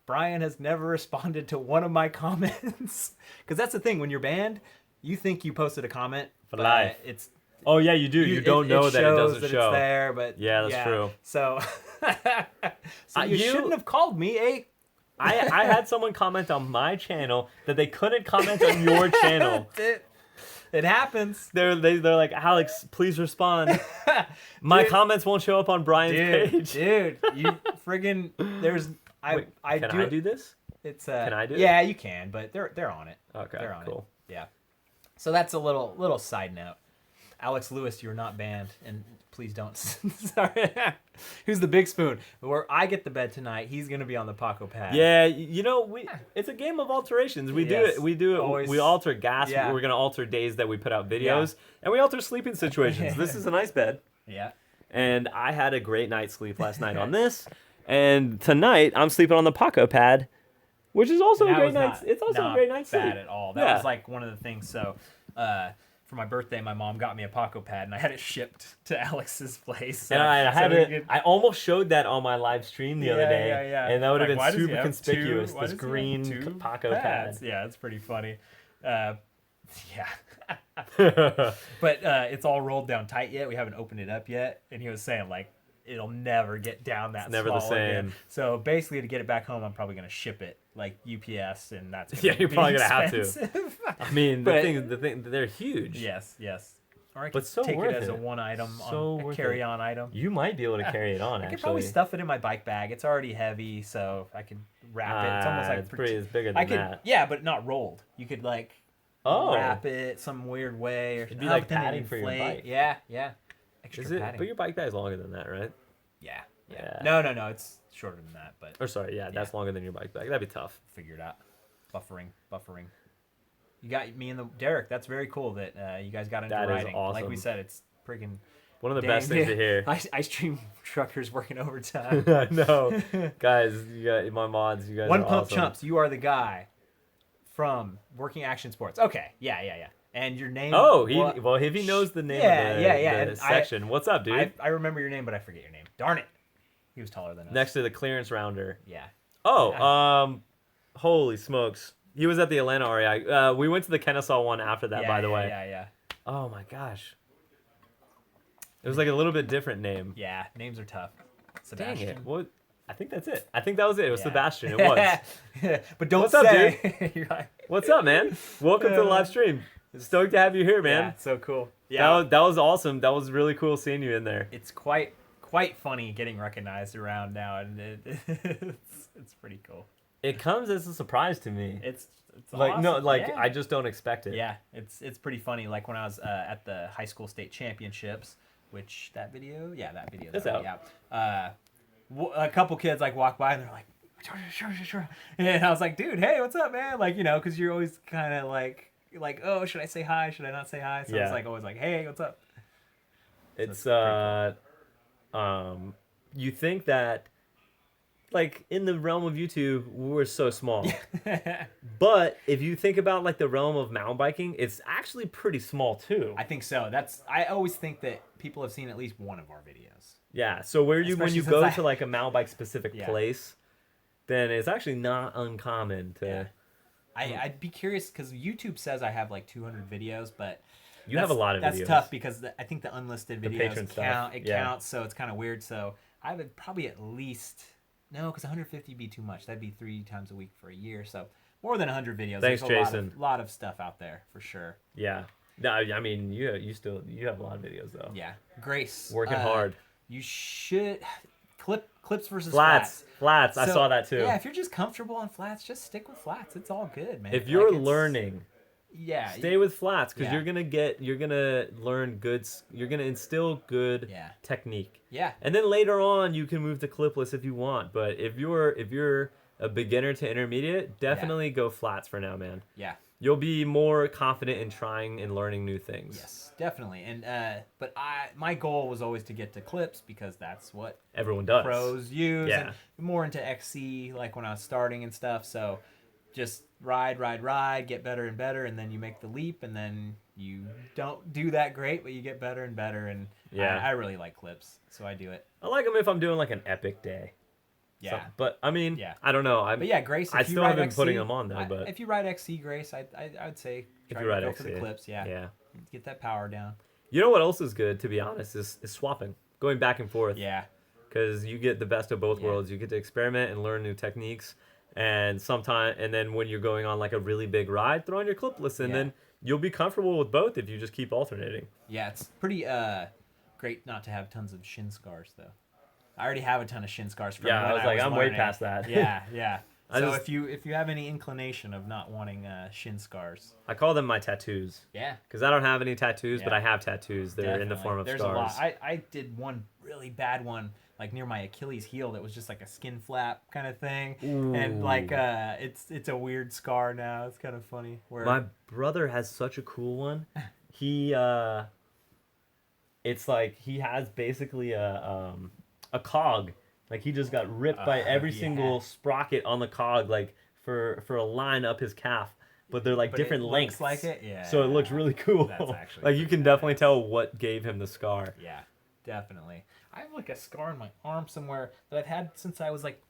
Brian has never responded to one of my comments. Because that's the thing, when you're banned, you think you posted a comment for life. It's oh yeah, you do. You don't know that it doesn't show. It's there, but yeah, that's true. So, you shouldn't have called me, eh? I had someone comment on my channel that they couldn't comment on your channel. It happens. They're like, Alex, please respond. My comments won't show up on Brian's page. Dude, you friggin' there's Can I do this? It's can I do it? Yeah, you can, but they're on it. Okay, they're on cool. it. Yeah. So that's a little side note. Alex Lewis, you're not banned, and please don't. Sorry. Who's the big spoon? Where I get the bed tonight, he's gonna be on the Paco pad. Yeah, it's a game of alterations. We do it. Always. We alter gas. Yeah. We're gonna alter days that we put out videos, and we alter sleeping situations. This is a nice bed. Yeah. And I had a great night's sleep last night on this. And tonight, I'm sleeping on the Paco pad, which is also a great night's sleep. It's also a great night's sleep. Not bad at all. That was like one of the things. So, for my birthday, my mom got me a Paco pad, and I had it shipped to Alex's place. So, and I had it. I almost showed that on my live stream the other day, and that would have been super conspicuous. This green Paco pad. Yeah, it's pretty funny. Yeah. But it's all rolled down tight yet. We haven't opened it up yet. And he was saying, like, it'll never get down that small. It's never the same. Again. So basically, to get it back home, I'm probably going to ship it, like UPS, and that's you're probably going to have to. I mean, the thing, they're huge. Yes. Or I could take it as a one item, a carry-on item. You might be able to carry it on, I could probably stuff it in my bike bag. It's already heavy, so I could wrap it. It's almost like it's bigger than that. Yeah, but not rolled. You could, like, wrap it some weird way. Or it'd be like padding for your bike. Yeah. Extra padding. But your bike bag is longer than that, right? Yeah. No, it's shorter than that. But that's longer than your bike bag. That'd be tough. Figure it out. Buffering. You got me and Derek. That's very cool that you guys got into riding. That is awesome. Like we said, it's freaking one of the best things to hear. Ice cream truckers working overtime. I know. Guys, you got my mods. You guys One are Pump awesome. Chumps, you are the guy from Working Action Sports. Okay. Yeah. And your name? Oh, if he knows the name of the section. What's up, dude? I remember your name, but I forget your name. Darn it. He was taller than us. Next to the clearance rounder. Yeah. Oh, holy smokes. He was at the Atlanta REI. We went to the Kennesaw one after that, by the way. Yeah. Oh, my gosh. It was like a little bit different name. Yeah, names are tough. Sebastian. Dang it. What? I think that's it. I think that was it. It was Sebastian. It was. But don't What's say. Up, dude? What's up, man? Welcome to the live stream. Stoked to have you here, man. Yeah, so cool. Yeah, that was awesome. That was really cool seeing you in there. It's quite funny getting recognized around now, and it's pretty cool. It comes as a surprise to me. It's like awesome. I just don't expect it. Yeah, it's pretty funny. Like when I was at the high school state championships, which that video. That's out. Yeah. A couple kids like walk by and they're like, sure. And I was like, dude, hey, what's up, man? Like, because you're always kind of like, oh, should I say hi? Should I not say hi? So it's like always like, hey, what's up? It's you think that, like, in the realm of YouTube, we're so small. But if you think about, like, the realm of mountain biking, it's actually pretty small, too. I think so. I always think that people have seen at least one of our videos. Yeah, so when you go to, like, a mountain bike specific place, then it's actually not uncommon to... Yeah. I'd be curious, because YouTube says I have, like, 200 videos, but... You have a lot of videos. That's tough, because I think the unlisted videos counts, so it's kind of weird. So I would probably at least... No, because 150 would be too much. That'd be 3 times a week for a year. So more than 100 videos. Thanks, There's Jason. A lot of stuff out there for sure. Yeah. No, I mean you have a lot of videos though. Yeah. Grace. Working hard. You should clips versus flats. Flats. I saw that too. Yeah, if you're just comfortable on flats, just stick with flats. It's all good, man. If you're learning. Yeah. Stay with flats because you're gonna learn you're gonna instill good technique. Yeah. And then later on you can move to clipless if you want. But if you're a beginner to intermediate, definitely go flats for now, man. Yeah. You'll be more confident in trying and learning new things. Yes, definitely. And but my goal was always to get to clips because that's what everyone does. Pros use. Yeah. And more into XC like when I was starting and stuff. So just ride, get better and better, and then you make the leap, and then you don't do that great, but you get better and better. And I really like clips, so I do it. I like them if I'm doing like an epic day. Yeah, but I mean, I don't know. But yeah, Grace. I still haven't been putting them on though. But if you ride XC, Grace, I'd say if you ride go XC, for the clips. Yeah, get that power down. You know what else is good, to be honest, is swapping, going back and forth. Yeah, because you get the best of both worlds. You get to experiment and learn new techniques, and then when you're going on like a really big ride, throw on your clipless, and then you'll be comfortable with both if you just keep alternating. Yeah, it's pretty great not to have tons of shin scars though. I already have a ton of shin scars from when I was like, I'm learning. way past that. Yeah. So if you have any inclination of not wanting shin scars, I call them my tattoos. Yeah. Because I don't have any tattoos, but I have tattoos. They're in the form of There's scars. A lot. I did one really bad one, like near my Achilles heel, that was just like a skin flap kind of thing. Ooh. And like it's a weird scar now. It's kind of funny. My brother has such a cool one. He it's like he has basically a cog. Like he just got ripped by every single sprocket on the cog, like for a line up his calf. But they're like different lengths. Looks like it, yeah. So it looks really cool. That's actually like you can definitely tell what gave him the scar. Yeah, definitely. I have like a scar on my arm somewhere that I've had since I was like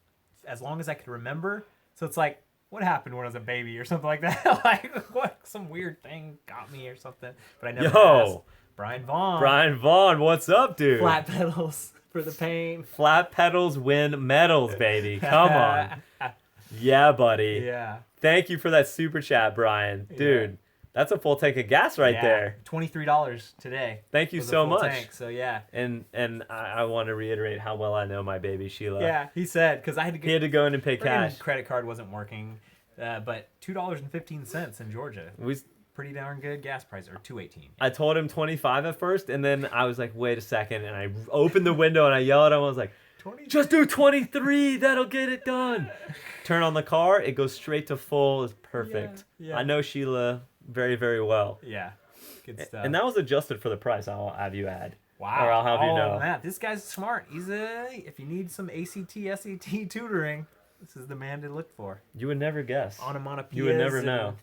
as long as I could remember. So it's like, what happened when I was a baby or something like that? Like what? Some weird thing got me or something. But I never asked. Brian Vaughn, what's up, dude? Flat pedals for the pain. Flat pedals win medals, baby. Come on. Yeah, buddy. Yeah. Thank you for that super chat, Brian. Dude, that's a full tank of gas right there. $23 today. Thank you so much. Tank, so yeah. And I want to reiterate how well I know my baby Sheila. Yeah, he said, because he had to go in and pay cash. Credit card wasn't working, but $2.15 in Georgia. Pretty darn good gas price, or $2.18. I told him 25 at first, and then I was like, wait a second, and I opened the window and I yelled at him. I was like, 23? Just do 23, that'll get it done. Turn on the car, it goes straight to full. It's perfect. Yeah. I know Sheila very, very well. Yeah, good stuff. And that was adjusted for the price. I'll have you add. Wow. Or I'll have you know. Man, this guy's smart. If you need some ACT, SAT tutoring, this is the man to look for. You would never guess. Onomatopoeias. You would never know.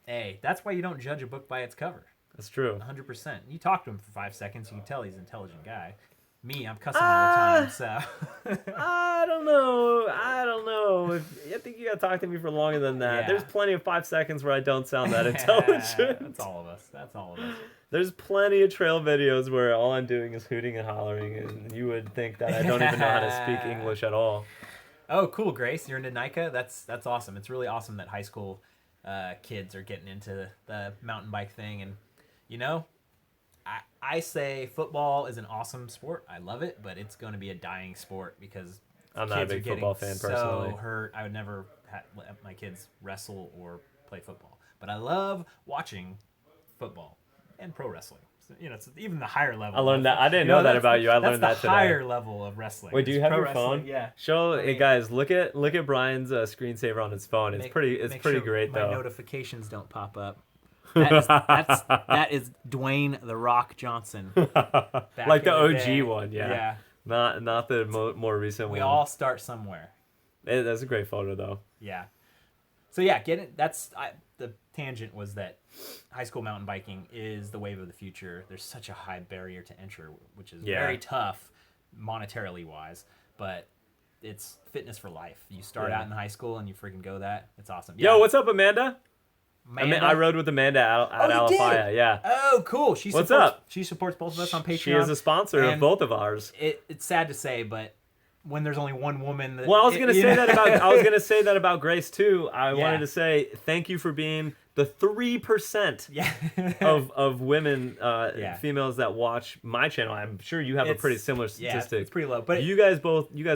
Hey, that's why you don't judge a book by its cover. That's true. 100%. You talk to him for 5 seconds, you can tell he's an intelligent guy. Me, I'm cussing all the time, so. I don't know. I think you gotta talk to me for longer than that. Yeah. There's plenty of 5 seconds where I don't sound that intelligent. That's all of us. There's plenty of trail videos where all I'm doing is hooting and hollering, and you would think that I don't even know how to speak English at all. Oh, cool, Grace. You're into NICA? That's awesome. It's really awesome that high school kids are getting into the mountain bike thing. And, I say football is an awesome sport. I love it, but it's going to be a dying sport because I'm not a big football fan personally. So hurt. I would never let my kids wrestle or play football. But I love watching football and pro wrestling. So, it's even the higher level. I learned that. I didn't know that about you. I learned that today. That's the higher level of wrestling. Wait, do you have your phone? Yeah. Hey guys, look at Brian's screensaver on his phone. It's pretty great though. My notifications don't pop up. That is Dwayne The Rock Johnson. Like the OG one, yeah. Not the more recent one. We all start somewhere. That's a great photo though. Yeah. So yeah, the tangent was that high school mountain biking is the wave of the future. There's such a high barrier to entry, which is very tough monetarily wise, but it's fitness for life. You start out in high school and you freaking go that. It's awesome. Yo, what's up, Amanda? I rode with Amanda at Alafaya. Yeah. Oh, cool. What's up? She supports both of us on Patreon. She is a sponsor of both of ours. It's sad to say, but when there's only one woman, I was gonna say that about Grace too. I wanted to say thank you for being the 3% of women, females that watch my channel. I'm sure you have a pretty similar statistic. Yeah, it's pretty low. But you guys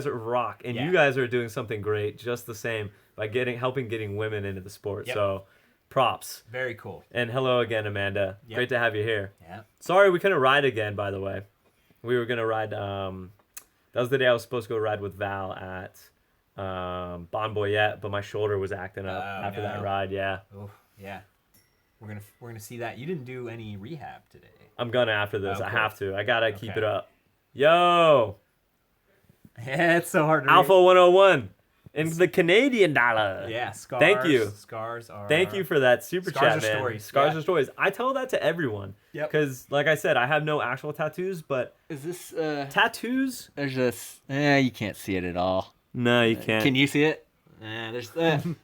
are rock, and you guys are doing something great just the same by helping getting women into the sport. Yep. So. Props. Very cool. And hello again, Amanda. Yep. Great to have you here. Yeah. Sorry we couldn't ride again, by the way. We were going to ride... that was the day I was supposed to go ride with Val at Bon Boyette, but my shoulder was acting up after that ride, yeah. Oh, yeah. We're gonna see that. You didn't do any rehab today. I'm going to after this. I have to. I got to keep it up. Yo! Yeah, it's so hard to Alpha 101. In the Canadian dollar. Yeah, scars. Thank you. Scars are... Thank you for that super chat, man. Stories. Scars are stories. I tell that to everyone. Yep. Because, like I said, I have no actual tattoos, but... Is this... tattoos? There's this... you can't see it at all. No, you can't. Can you see it? There's...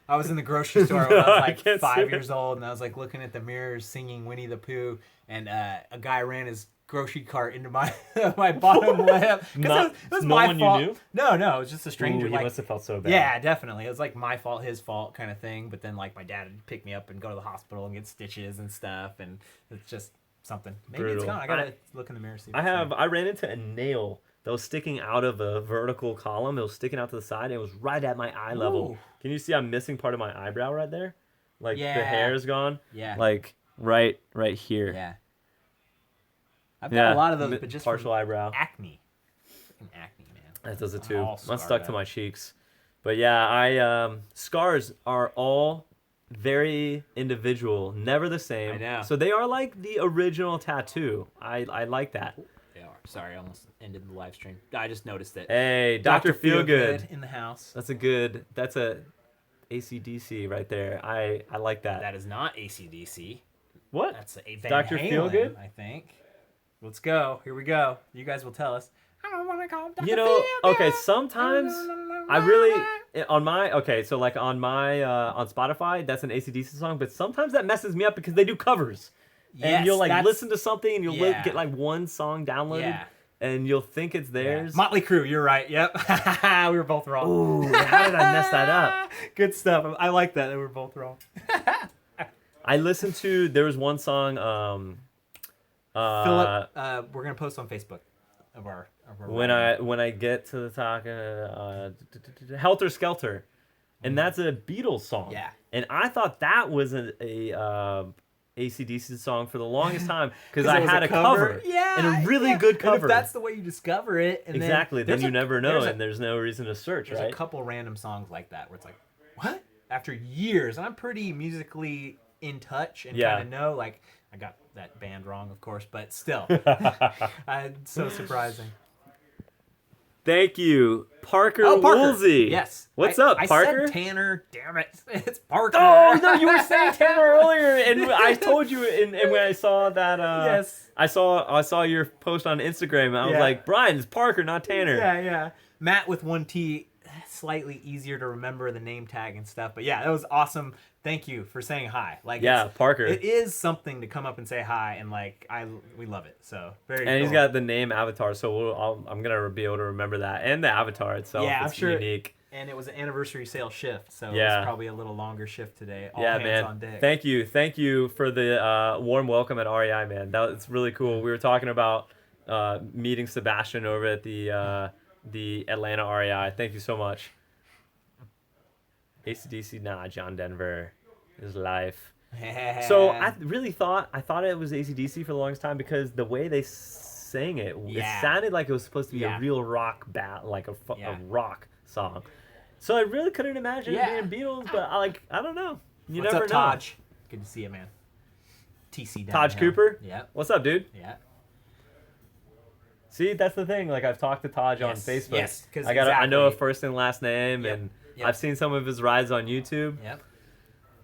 I was in the grocery store when I was like 5 years old, and I was like looking at the mirrors singing Winnie the Pooh, and a guy ran his grocery cart into my my bottom lip. It was my fault. You knew? No, it was just a stranger. Ooh, you must have felt so bad. Yeah, definitely. It was like my fault, his fault kind of thing. But then like my dad would pick me up and go to the hospital and get stitches and stuff, and it's just something. Maybe it's gone. I gotta look in the mirror. See. I ran into a nail that was sticking out of a vertical column. It was sticking out to the side, and it was right at my eye level. Can you see I'm missing part of my eyebrow right there? Like the hair is gone. Yeah. Like right here. Yeah. I've got a lot of those, but just partial eyebrow. Acne. Freaking acne, man. That does it too. Mine's stuck to my cheeks. But yeah, scars are all very individual, never the same. I know. So they are like the original tattoo. I like that. They are. Sorry, I almost ended the live stream. I just noticed it. Hey, Dr. Feelgood. in the house. That's a AC/DC right there. I like that. That is not AC/DC. What? That's a Van Dr. Halen, Feelgood? I think. Let's go. Here we go. You guys will tell us. I don't want to call Dr. You know, Feelgood. okay, sometimes I really on my so like on my on Spotify, that's an AC/DC song, but sometimes that messes me up because they do covers. And you'll like listen to something and you'll get like one song downloaded and you'll think it's theirs. Motley Crue, you're right. Yep. We were both wrong. Ooh, how did I mess that up? Good stuff. I like that we were both wrong. I listened to there was one song Philip, we're gonna post on Facebook of our when I get to the talk Helter Skelter, and that's a Beatles song. Yeah. And I thought that was a AC/DC song for the longest time because I had a cover. Yeah, and a really good cover. And if that's the way you discover it, and then you never know, and there's no reason to search. There's a couple random songs like that where it's like, what? After years, and I'm pretty musically in touch and kind of know, like, I got that band wrong, of course, but still, it's so surprising. Thank you, Parker Woolsey. Yes. What's up, Parker? I said Tanner. Damn it. It's Parker. Oh, no, you were saying Tanner earlier, and I told you, and when I saw that, yes. I saw your post on Instagram, and I was like, Brian, it's Parker, not Tanner. Yeah. Matt with one T, slightly easier to remember the name tag and stuff, but yeah, that was awesome. Thank you for saying hi. Like, Parker. It is something to come up and say hi, and like we love it. So very. And cool. he's got the name Avatar, so I'm gonna be able to remember that, and the Avatar itself. Yeah, it's I'm sure. Unique. And it was an anniversary sale shift, so it's probably a little longer shift today. All hands on deck. Thank you for the warm welcome at REI, man. It's really cool. We were talking about meeting Sebastian over at the Atlanta REI. Thank you so much. AC/DC, nah, John Denver, his life. So I really thought it was AC/DC for the longest time because the way they sang it, it sounded like it was supposed to be a real rock like a rock song. So I really couldn't imagine it being Beatles, but I don't know. You What's never up, know. Taj? Good to see you, man. TC down Taj Cooper? Yeah. What's up, dude? Yeah. See, that's the thing. Like, I've talked to Taj on Facebook. Yes, because I know a first and last name, and I've seen some of his rides on YouTube. Yep.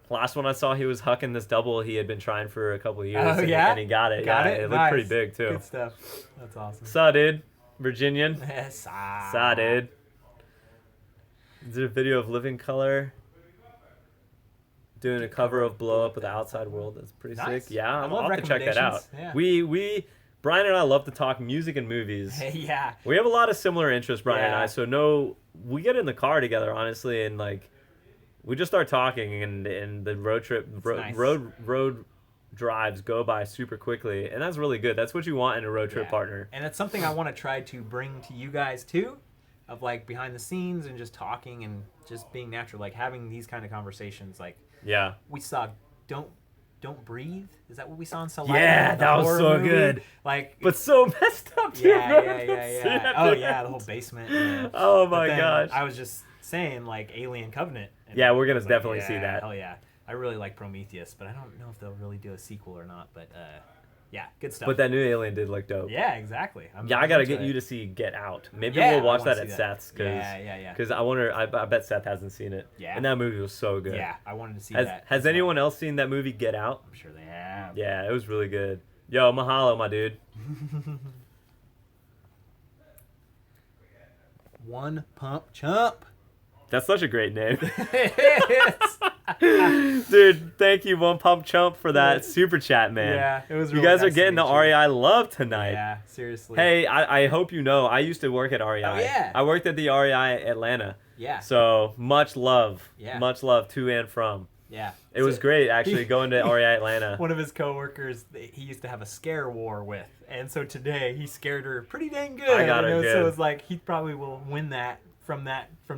Last one I saw, he was hucking this double he had been trying for a couple of years. Oh, and he got it. Got it? It Nice. looked pretty big, too. Good stuff. That's awesome. Saw, dude. Virginian. Saw. Saw, dude. Is there a video of Living Color doing a cover of Blow Up with the Outside World? That's pretty sick. Yeah, I'll have to check that out. Yeah. Brian and I love to talk music and movies. Yeah. We have a lot of similar interests, Brian and I. So we get in the car together, honestly, and like we just start talking, and the road trip, road drives go by super quickly, and that's really good. That's what you want in a road trip partner. And it's something I want to try to bring to you guys too, of like behind the scenes and just talking and just being natural, like having these kind of conversations. Like we saw Don't Breathe. Is that what we saw in Saliva? Yeah, that was so good. Like, but so messed up too. Yeah. Oh yeah, the whole basement. Yeah. Oh my gosh. I was just saying like Alien Covenant. Yeah, we're gonna definitely see that. Hell yeah. I really like Prometheus, but I don't know if they'll really do a sequel or not. But yeah, good stuff. But that new Alien did look dope. Yeah, exactly. I gotta get you to see Get Out. Maybe we'll watch that at Seth's. Yeah. Because I wonder. I bet Seth hasn't seen it. Yeah. And that movie was so good. Yeah, I wanted to see that. Has anyone else seen that movie Get Out? I'm sure they have. Yeah, it was really good. Yo, mahalo, my dude. One Pump Chump. That's such a great name. It is. Dude, thank you, One Pump Chump, for that super chat, man. Yeah, it was really You guys are getting the REI love tonight. Yeah, seriously. Hey, I hope you know, I used to work at REI. Oh, yeah. I worked at the REI Atlanta. Yeah. So, much love. Yeah. Much love to and from. Yeah. It was great, actually, going to REI Atlanta. One of his coworkers, he used to have a scare war with. And so today, he scared her pretty dang good. I got her good. So it's like, he probably will win that from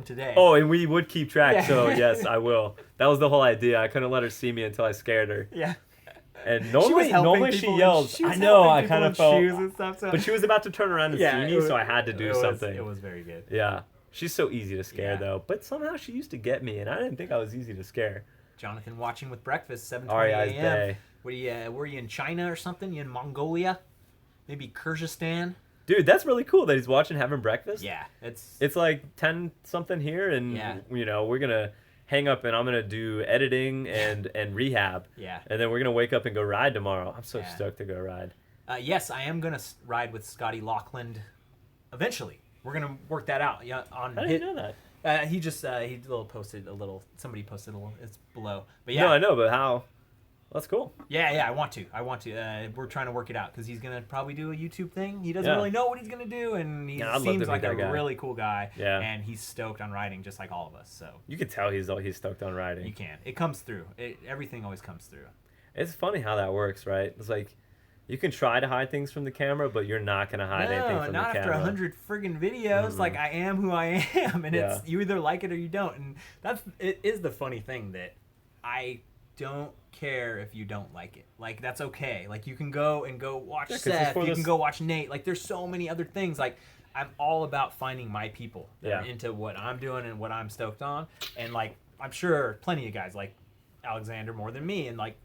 today. Oh, and we would keep track, so yes, I will. That was the whole idea. I couldn't let her see me until I scared her. Yeah. And normally she yells. I know, I kind of felt. And stuff, so. But she was about to turn around and see me, so I had to do something. It was very good. Yeah. She's so easy to scare, though. But somehow she used to get me, and I didn't think I was easy to scare. Jonathan watching with breakfast, 7:20 a.m. Day. Were you in China or something? You in Mongolia? Maybe Kyrgyzstan? Dude, that's really cool that he's watching having breakfast. Yeah, It's like 10 something here, and we're gonna hang up, and I'm gonna do editing and rehab. Yeah. And then we're gonna wake up and go ride tomorrow. I'm so stoked to go ride. Yes, I am gonna ride with Scotty Lockland eventually. We're gonna work that out. Yeah, I didn't know that. Somebody posted a little. It's below. But yeah. No, I know, but how? That's cool. Yeah, I want to. We're trying to work it out because he's gonna probably do a YouTube thing. He doesn't really know what he's gonna do, and he seems like a really cool guy. Yeah. And he's stoked on riding, just like all of us. So you can tell he's stoked on riding. You can. It comes through. Everything always comes through. It's funny how that works, right? It's like you can try to hide things from the camera, but you're not gonna hide anything from the camera. No, not after 100 friggin' videos. Like, I am who I am, and it's you either like it or you don't. And it is the funny thing that I don't care if you don't like it. Like, that's okay. Like, you can go watch Seth. You can go watch Nate. Like, there's so many other things. Like, I'm all about finding my people that are into what I'm doing and what I'm stoked on. And, like, I'm sure plenty of guys like Alexander more than me. And, like,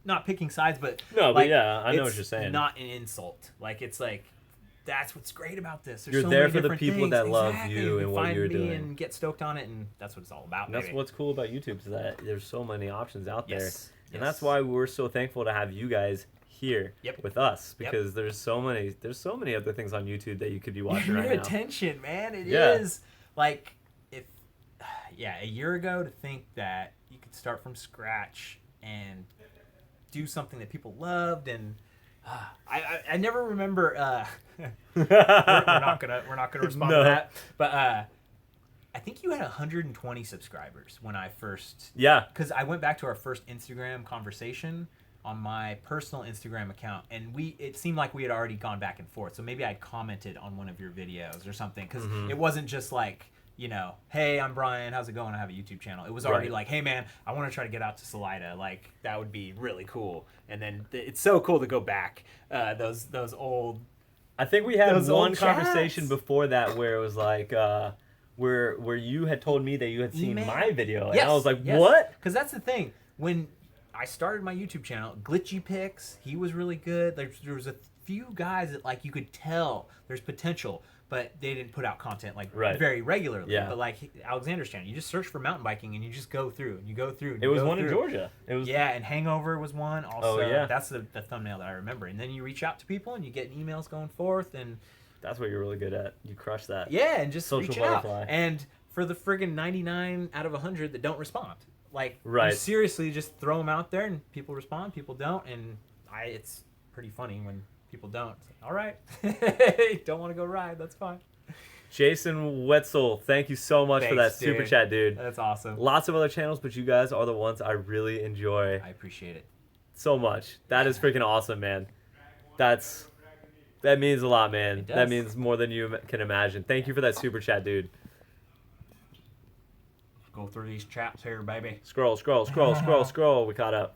not picking sides, but no, like, but yeah, I know what you're saying. Not an insult. Like, it's like, that's what's great about this. There's you're so there many for the different people things. that love you and what you're doing, and get stoked on it, and that's what it's all about. And that's what's cool about YouTube is that there's so many options out there, and Yes. that's why we're so thankful to have you guys here with us, because there's so many other things on YouTube that you could be watching right now. Your attention, man, it is like a year ago to think that you could start from scratch and do something that people loved, and I never remember. We're not gonna respond to that, but I think you had 120 subscribers when I first. Yeah. Because I went back to our first Instagram conversation on my personal Instagram account, and it seemed like we had already gone back and forth. So maybe I'd commented on one of your videos or something, because it wasn't just like, hey, I'm Brian, how's it going? I have a YouTube channel. It was already like, hey, man, I want to try to get out to Salida. Like, that would be really cool. And then it's so cool to go back. Those old. I think we had one conversation before that where it was like, where you had told me that you had seen my video, and I was like, what? Because that's the thing. When I started my YouTube channel, Glitchy Pics, he was really good. There was a few guys that, like, you could tell there's potential, but they didn't put out content like very regularly. Yeah. But like Alexander's channel, you just search for mountain biking and you just go through and you go through. And it was one in Georgia. It was and Hangover was one. Also, that's the thumbnail that I remember. And then you reach out to people and you get emails going forth, and that's what you're really good at. You crush that. Yeah, and just social reach butterfly. Out. And for the friggin' 99 out of 100 that don't respond, like, you seriously just throw them out there and people respond, people don't, and it's pretty funny when people don't. It's like, all right, don't want to go ride, that's fine. Jason Wetzel, thank you so much for that super chat, dude. That's awesome. Lots of other channels, but you guys are the ones I really enjoy. I appreciate it so much. That is freaking awesome, man. That means a lot, man. That means more than you can imagine. Thank you for that super chat, dude. Go through these chats here, baby. Scroll. We caught up.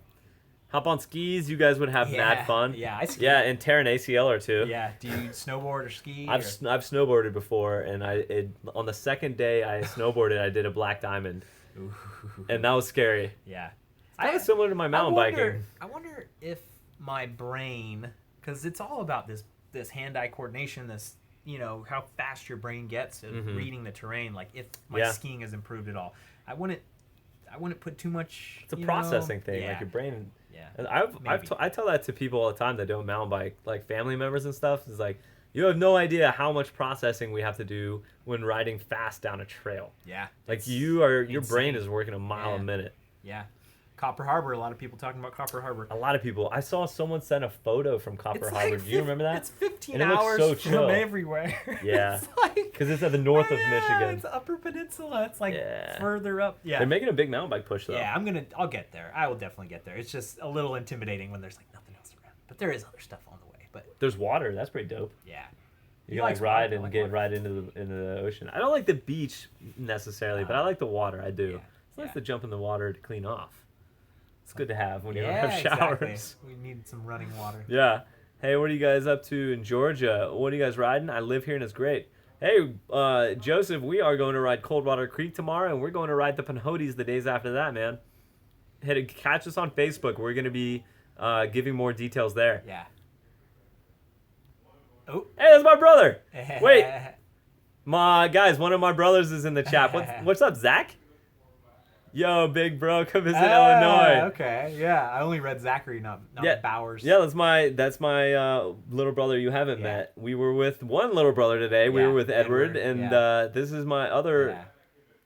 Hop on skis. You guys would have mad fun. Yeah, I ski. Yeah, and tear an ACL or two. Yeah. Do you snowboard or ski? I've snowboarded before, and on the second day I snowboarded, I did a black diamond. Ooh. And that was scary. Yeah. It's kind of similar to my mountain biking. I wonder if my brain, because it's all about this hand-eye coordination, this, how fast your brain gets at reading the terrain. Like, if my skiing has improved at all, I wouldn't put too much. It's a processing thing, like your brain. Yeah. I tell that to people all the time that don't mountain bike, like family members and stuff. It's like, you have no idea how much processing we have to do when riding fast down a trail. Yeah. Like, your brain is working a mile a minute. Yeah. Copper Harbor, a lot of people talking about Copper Harbor. A lot of people. I saw someone send a photo from Copper Harbor. Do you remember that? It's 15 and it hours looks so from everywhere. Yeah. It's because it's at the north of Michigan. It's Upper Peninsula. It's like further up. Yeah. They're making a big mountain bike push, though. Yeah, I'll get there. I will definitely get there. It's just a little intimidating when there's like nothing else around. But there is other stuff on the way. But there's water. That's pretty dope. Yeah. You can ride and get right into the ocean. I don't like the beach necessarily, but I like the water. I do. It's nice to jump in the water to clean off. It's good to have when you don't have showers. Exactly. We need some running water. Yeah. Hey, what are you guys up to in Georgia? What are you guys riding? I live here and it's great. Hey, Joseph, we are going to ride Coldwater Creek tomorrow, and we're going to ride the Pinhotties the days after that, man. Catch us on Facebook. We're going to be giving more details there. Yeah. Oh. Hey, that's my brother. Wait. Guys, one of my brothers is in the chat. What's up, Zach? Yo, big bro, come visit Illinois. Okay, yeah. I only read Zachary, not Bowers. Yeah, that's my little brother you haven't met. We were with one little brother today. We were with Edward, and this is my other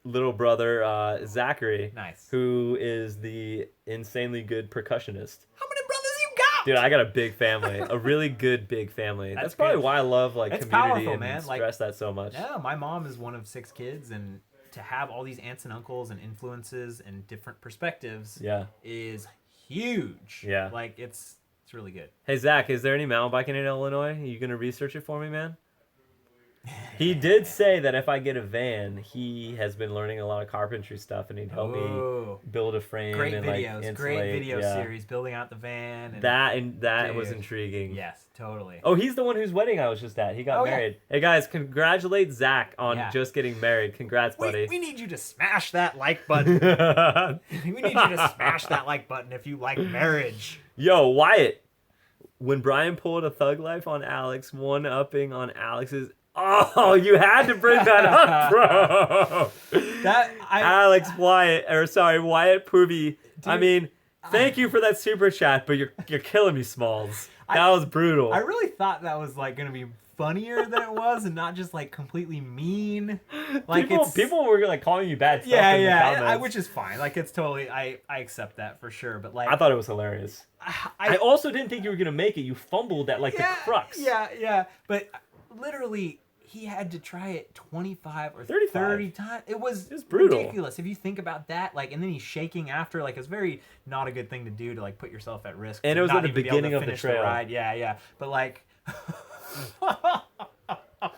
little brother, Zachary. Nice. Who is the insanely good percussionist. How many brothers you got? Dude, I got a big family, a really good big family. That's probably why I love community powerful, and man. stress that so much. Yeah, my mom is one of 6 kids, and to have all these aunts and uncles and influences and different perspectives is huge. Yeah. Like, it's really good. Hey, Zach, is there any mountain biking in Illinois? Are you going to research it for me, man? He did say that if I get a van, he has been learning a lot of carpentry stuff, and he'd help me build a frame. Great and videos, insulate. great video series, building out the van. That was intriguing. Yes, totally. Oh, he's the one whose wedding I was just at. He got married. Hey guys, congratulate Zach on just getting married. Congrats, buddy. We need you to smash that like button. We need you to smash that like button if you like marriage. Yo, Wyatt. When Brian pulled a thug life on Alex, one-upping on Alex's. Oh, you had to bring that up, bro. Wyatt Poovy. Dude, I mean, thank you for that super chat, but you're killing me, Smalls. That was brutal. I really thought that was like gonna be funnier than it was, and not just like completely mean. Like people were like calling you bad stuff. In the comments. Which is fine. Like it's totally I accept that for sure. But like I thought it was hilarious. I also didn't think you were gonna make it. You fumbled at like the crux. Yeah. But literally, he had to try it 25 or 30 times. It was brutal. Ridiculous. If you think about that, like, and then he's shaking after, like, it's very not a good thing to do to like put yourself at risk. And it was at the beginning of the trail. Ride. Yeah. But like,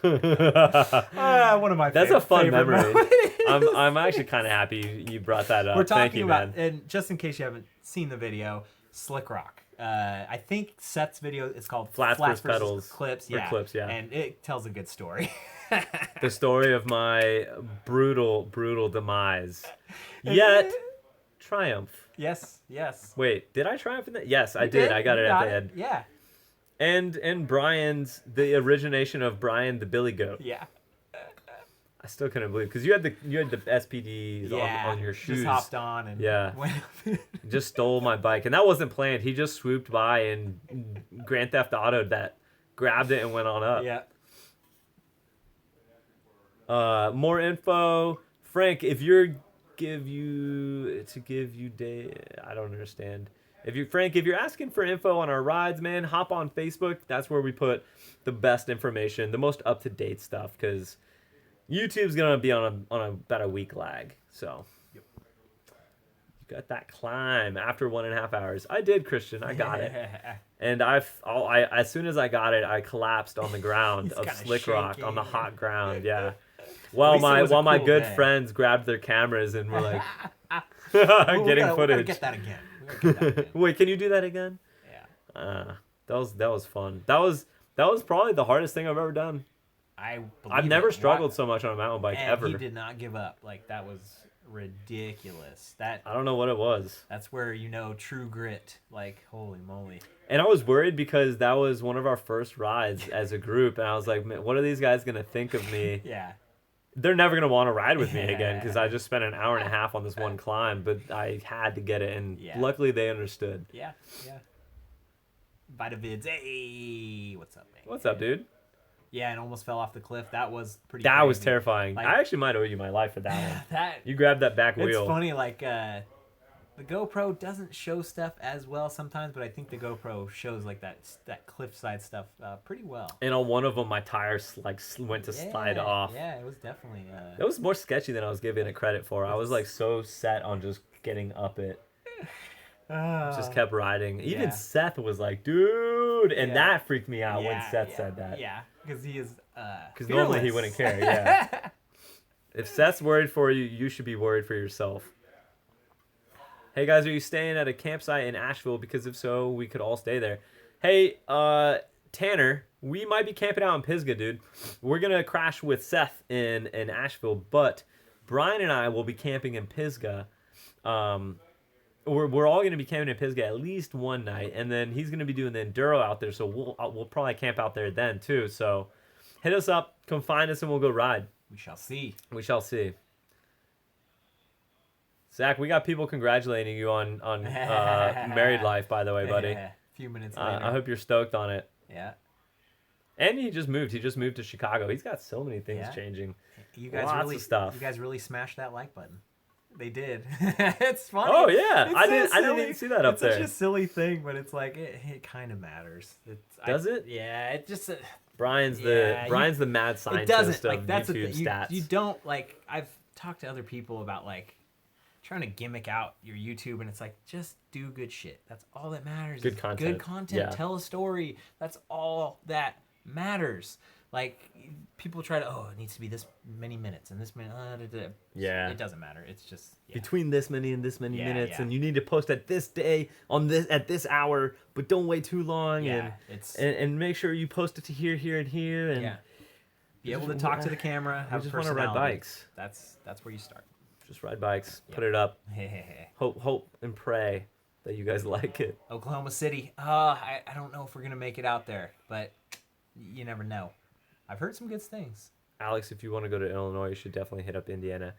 one of my That's a fun memory. moments. I'm actually kind of happy you brought that up. We're talking Thank you, about, man. and just in case you haven't seen the video, Slick Rock. I think Seth's video is called Flats versus Pedals. Clips. Or Clips, yeah. And it tells a good story. The story of my brutal demise. Yet triumph. Yes. Wait, did I triumph in that? Yes, I did. I got it at the end. Yeah. And Brian's, the origination of Brian the Billy Goat. Yeah. I still couldn't believe, because you had the SPDs on your shoes. Just hopped on and went. Just stole my bike, and that wasn't planned. He just swooped by and Grand Theft Auto'd that, grabbed it and went on up. Yeah. More info, Frank. If you're I don't understand. Frank, if you're asking for info on our rides, man, hop on Facebook. That's where we put the best information, the most up to date stuff, because YouTube's gonna be on about a week lag, so you got that climb after 1.5 hours. I did, Christian. I got it, and as soon as I got it, I collapsed on the ground of Slick Rock on the hot ground. Yeah, while my good friends grabbed their cameras and were like getting footage. We gotta get that again. Wait, can you do that again? Yeah. That was fun. That was probably the hardest thing I've ever done. I've never struggled so much on a mountain bike ever. He did not give up. Like, that was ridiculous. I don't know what it was. That's where true grit. Like, holy moly. And I was worried because that was one of our first rides as a group, and I was like, man, what are these guys gonna think of me? Yeah. They're never gonna want to ride with me again, because I just spent an hour and a half on this one climb, but I had to get it, and luckily they understood. Yeah. Vitavids, hey, what's up, man? What's up, dude? Yeah, and almost fell off the cliff. That was pretty. That crazy. was terrifying. Like, I actually might owe you my life for that one. You grabbed that back wheel. It's funny, like the GoPro doesn't show stuff as well sometimes, but I think the GoPro shows like that cliffside stuff pretty well. And on one of them, my tires went to slide off. Yeah, it was definitely. It was more sketchy than I was giving it credit for. I was like so set on just getting up it. Just kept riding. Even Seth was like, dude, and that freaked me out when Seth said that. Yeah, because he is. Because normally he wouldn't care. Yeah. If Seth's worried for you, you should be worried for yourself. Hey guys, are you staying at a campsite in Asheville? Because if so, we could all stay there. Hey, Tanner, we might be camping out in Pisgah, dude. We're gonna crash with Seth in Asheville, but Brian and I will be camping in Pisgah. we're all gonna be camping in Pisgah at least one night, and then he's gonna be doing the enduro out there. So we'll probably camp out there then too. So hit us up, come find us, and we'll go ride. We shall see. We shall see. Zach, we got people congratulating you on married life, by the way, buddy. A few minutes later. I hope you're stoked on it. Yeah. And he just moved. He just moved to Chicago. He's got so many things Yeah. changing. You guys Lots really of stuff. You guys really smashed that like button. They did. It's funny. Oh yeah, It's I so didn't silly. even see that up It's there. such a silly thing, but it's like it kind of matters. Does it? Yeah. It just. Brian's Yeah, the mad It scientist doesn't. of Like that's the YouTube thing. stats. You don't like. I've talked to other people about like trying to gimmick out your YouTube, and it's like just do good shit. That's all that matters. Good is content. Good content. Yeah. Tell a story. That's all that matters. Like people try to, it needs to be this many minutes and this many. Yeah. It doesn't matter. It's just Between this many and this many Yeah, minutes, yeah. and you need to post at this day on this at this hour, but don't wait too long. Yeah, it's and make sure you post it to here, and here, and yeah. Be able to talk to the camera. I Have just want to ride personality. bikes. That's where you start. Just ride bikes. Yeah. Put it up. Hey. Hope and pray that you guys like it. Oklahoma City. I don't know if we're gonna make it out there, but you never know. I've heard some good things. Alex, if you want to go to Illinois, you should definitely hit up Indiana.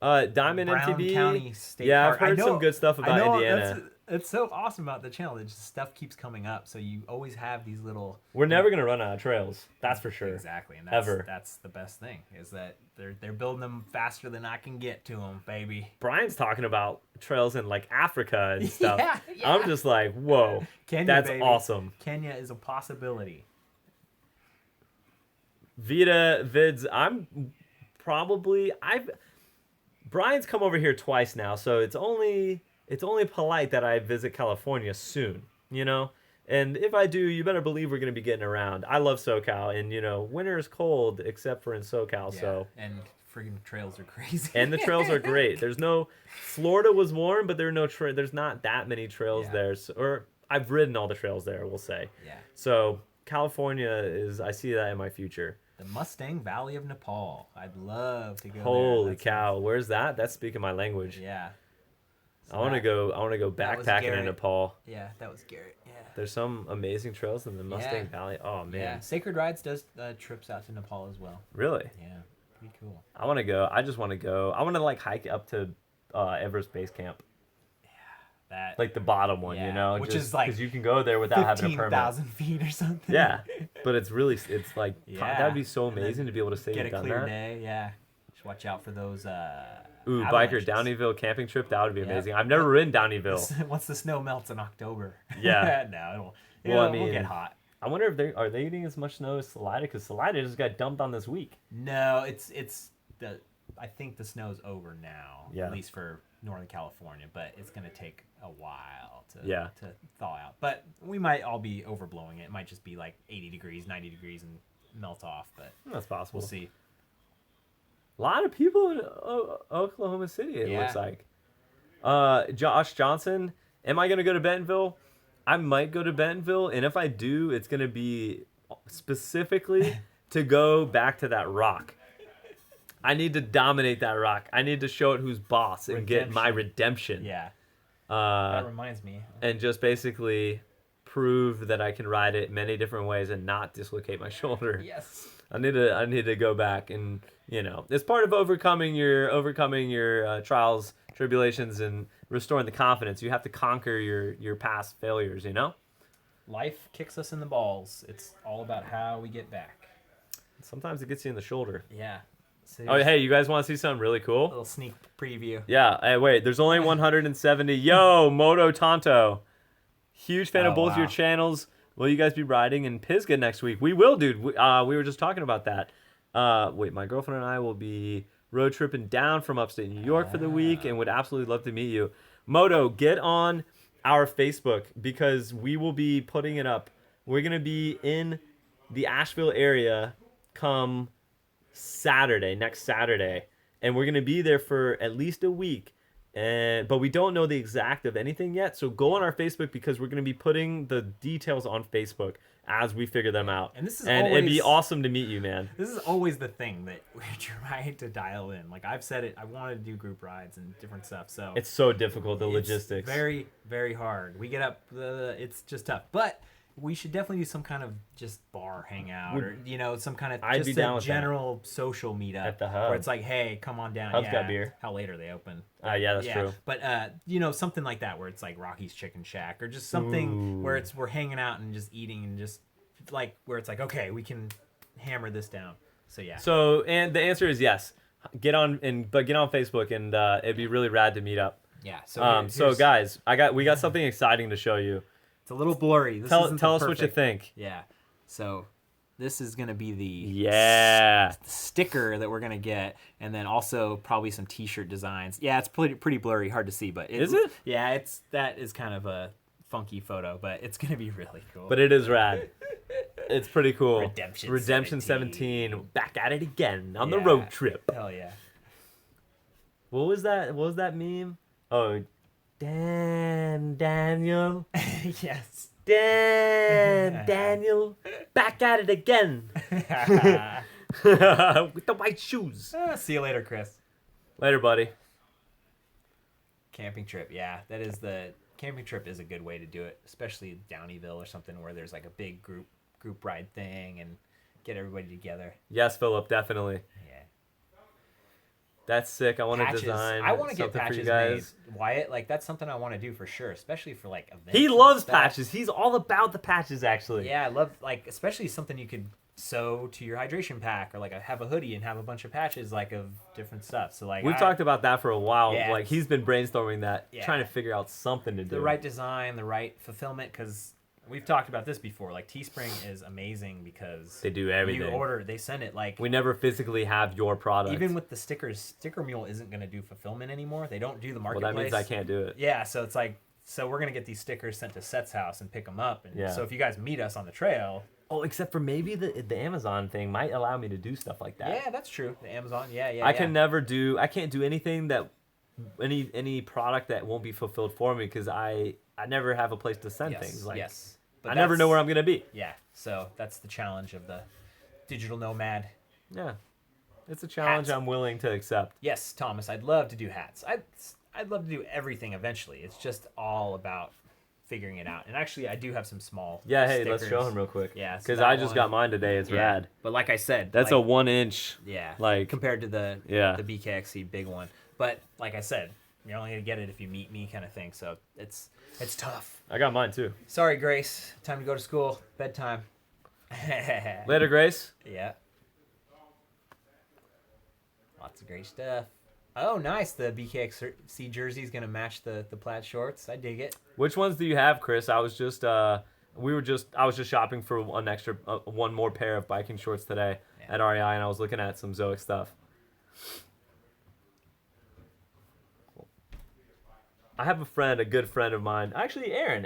Diamond Brown MTV. County State Yeah, Park. I've heard I know- some good stuff about I know, Indiana. It's so awesome about the channel. Just stuff keeps coming up, so you always have these little. We're never gonna run out of trails. That's for sure. Exactly, and that's, Ever. that's the best thing is that they're building them faster than I can get to them, baby. Brian's talking about trails in like Africa and stuff. Yeah. I'm just like, whoa, Kenya, that's baby. awesome. Kenya is a possibility. Vita vids. Brian's come over here twice now, so it's only polite that I visit California soon, you know? And if I do, you better believe we're going to be getting around. I love SoCal, and winter is cold except for in SoCal, so and friggin' trails are crazy. and the trails are great. Florida was warm, but there's not that many trails Yeah. there. Or I've ridden all the trails there, we'll say. Yeah. So California I see that in my future. The Mustang Valley of Nepal. I'd love to go there. Holy That's cow, where's that? That's speaking my language. Yeah. So I want to go that was backpacking in Garrett. Nepal. Yeah, that was Garrett. Yeah. There's some amazing trails in the Mustang Valley. Oh man. Yeah. Sacred Rides does trips out to Nepal as well. Really? Yeah. Pretty cool. I want to go. I just want to go. I want to like hike up to Everest Base Camp. That Like the bottom one, Yeah, which is like because you can go there without having a permit. 15,000 feet or something. Yeah, but it's like Yeah. that'd be so And then amazing to be able to say Get you've a done clear that. day. Yeah. Just watch out for those. Ooh, avalanches. biker Downeyville camping trip. That would be Yeah. amazing. I've never ridden Downeyville. Once the snow melts in October. Yeah. No, Well, I we'll mean, get hot. I wonder if are they eating as much snow as Salida? Because Salida just got dumped on this week. No, I think the snow's over now. Yeah. At least for Northern California, but it's gonna take a while to to thaw out. But we might all be overblowing it. It might just be like 80 degrees, 90 degrees, and melt off. But That's possible. we'll see. A lot of people in Oklahoma City, it looks like. Josh Johnson, am I going to go to Bentonville? I might go to Bentonville, and if I do, it's going to be specifically to go back to that rock. I need to dominate that rock. I need to show it who's boss and get my redemption. Yeah. That reminds me. And just basically prove that I can ride it many different ways and not dislocate my shoulder. Yes. I need to go back and it's part of overcoming your trials, tribulations, and restoring the confidence. You have to conquer your past failures. Life kicks us in the balls. It's all about how we get back. Sometimes it gets you in the shoulder. Yeah. So Oh, hey, you guys want to see something really a cool? little sneak preview. Yeah. Hey, wait, there's only 170. Yo, Moto Tonto. Huge fan of both your channels. Will you guys be riding in Pisgah next week? We will, dude. We were just talking about that. Wait, my girlfriend and I will be road tripping down from upstate New York for the week and would absolutely love to meet you. Moto, get on our Facebook because we will be putting it up. We're going to be in the Asheville area come next Saturday, and we're going to be there for at least a week but we don't know the exact of anything yet. So go on our Facebook because we're going to be putting the details on Facebook as we figure them out. And this is it'd be always- awesome to meet you, man. This is always the thing that we're trying to dial in. Like I've said it, I wanted to do group rides and different stuff. So It's so difficult, the it's logistics. very, very hard. We get up, it's just tough. But we should definitely do some kind of just bar hangout or some kind of I'd be just down a with that. general social meetup At the Hub. where it's like, hey, come on down. Hub's yeah. got beer. How late are they open? Yeah, that's true. But something like that where it's like Rocky's Chicken Shack or just something where we're hanging out and just eating and just like where it's like, okay, we can hammer this down. So yeah. So, and the answer is yes. Get on Facebook, and it'd be really rad to meet up. Yeah. So So guys, we got something exciting to show you. it's a little blurry. This Tell isn't us the what you perfect- think. Yeah. So this is gonna be the Yeah. sticker that we're gonna get, and then also probably some T-shirt designs. Yeah, it's pretty blurry, hard to see, but Is it? Yeah, that is kind of a funky photo, but it's gonna be really cool. But it is rad. It's pretty cool. Redemption 17. Back at it again on the Yeah. road trip. Hell yeah. What was that? What was that meme? Oh, Daniel. Yes. Daniel. Back at it again. With the white shoes. See you later, Chris. Later, buddy. Camping trip, yeah, camping trip is a good way to do it, especially Downeyville or something where there's like a big group ride thing and get everybody together. Yes, Philip, definitely. Yeah. That's sick. I want to Patches. design I want to get something for patches you guys. made. Wyatt, like that's something I want to do for sure, especially for like events. He and loves stuff. patches. He's all about the patches, actually. Yeah, I love like especially something you could sew to your hydration pack or like have a hoodie and have a bunch of patches like of different stuff. So like We've talked about that for a while. Yeah, Like he's been brainstorming that, Yeah. trying to figure out something to do. the right design, the right fulfillment, because we've talked about this before. Like Teespring is amazing because They do everything. they send it like We never physically have your product. even with the stickers. Sticker Mule isn't going to do fulfillment anymore. They don't do the well, marketplace. that means I can't do it. Yeah, so it's like we're going to get these stickers sent to Seth's house and pick them up. And Yeah. so if you guys meet us on the trail, Oh, except for maybe the Amazon thing might allow me to do stuff like that. yeah, that's true. The Amazon, yeah. I can't do anything that any product that won't be fulfilled for me because I never have a place to send things. Like yes. I never know where I'm gonna be. Yeah, so that's the challenge of the digital nomad. Yeah, it's a challenge Hats. I'm willing to accept. Yes, Thomas, I'd love to do hats. I'd love to do everything eventually. It's just all about figuring it out. And actually, I do have some small. Yeah, hey, let's stickers. show him real quick. Yeah, so because that I just one- got mine today. It's Yeah. rad. But like I said, That's like, a 1-inch. yeah, like- compared to the Yeah. the BKXC big one. But like I said, you're only gonna get it if you meet me, kind of thing. So it's tough. I got mine too. Sorry, Grace. Time to go to school. Bedtime. Later, Grace. Yeah. Lots of great stuff. Oh, nice. The BKXC jersey is gonna match the plaid shorts. I dig it. Which ones do you have, Chris? I was just I was just shopping for one more pair of biking shorts today Yeah. at REI, and I was looking at some Zoic stuff. I have a good friend of mine, actually Aaron.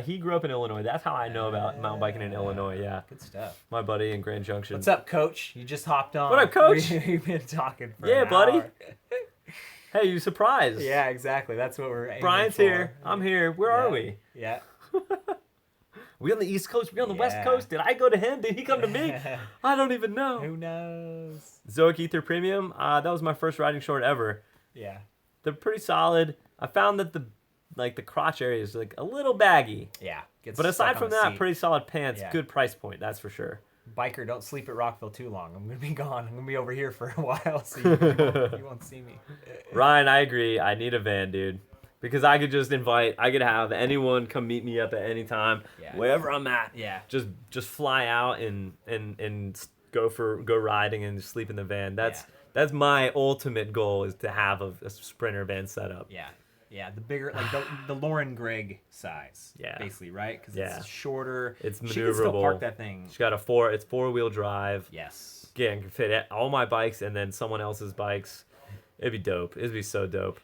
He grew up in Illinois. That's how I know about mountain biking in Illinois. Yeah, Good stuff. my buddy in Grand Junction. What's up, Coach? You just hopped on. What up, Coach? We've been talking for Yeah, an buddy. hour. Hey, you surprised? Yeah, exactly. That's what we're aiming Brian's for. here. I'm here. Where are we? Yeah. We on the East Coast? We on the West Yeah. Coast? Did I go to him? Did he come to me? I don't even know. Who knows? Zoic Ether Premium. That was my first riding short ever. Yeah. They're pretty solid. I found that the crotch area is like a little baggy, Yeah. Gets but aside stuck from on the that, seat. pretty solid pants. Yeah. Good price point, that's for sure. Biker, don't sleep at Rockville too long. I'm gonna be gone. I'm gonna be over here for a while, so you won't see me. Ryan, I agree. I need a van, dude, because I could have anyone come meet me up at any time, Yeah. wherever I'm at. Yeah. Just fly out and go riding and sleep in the van. That's my ultimate goal, is to have a Sprinter van set up. Yeah. Yeah, the bigger, like the Lauren Gregg size. Yeah. Basically, right? Because Yeah. it's shorter. It's She can still maneuverable. park that thing. She's got it's 4-wheel drive. Yes. Yeah, can fit all my bikes and then someone else's bikes. It'd be dope. It'd be so dope.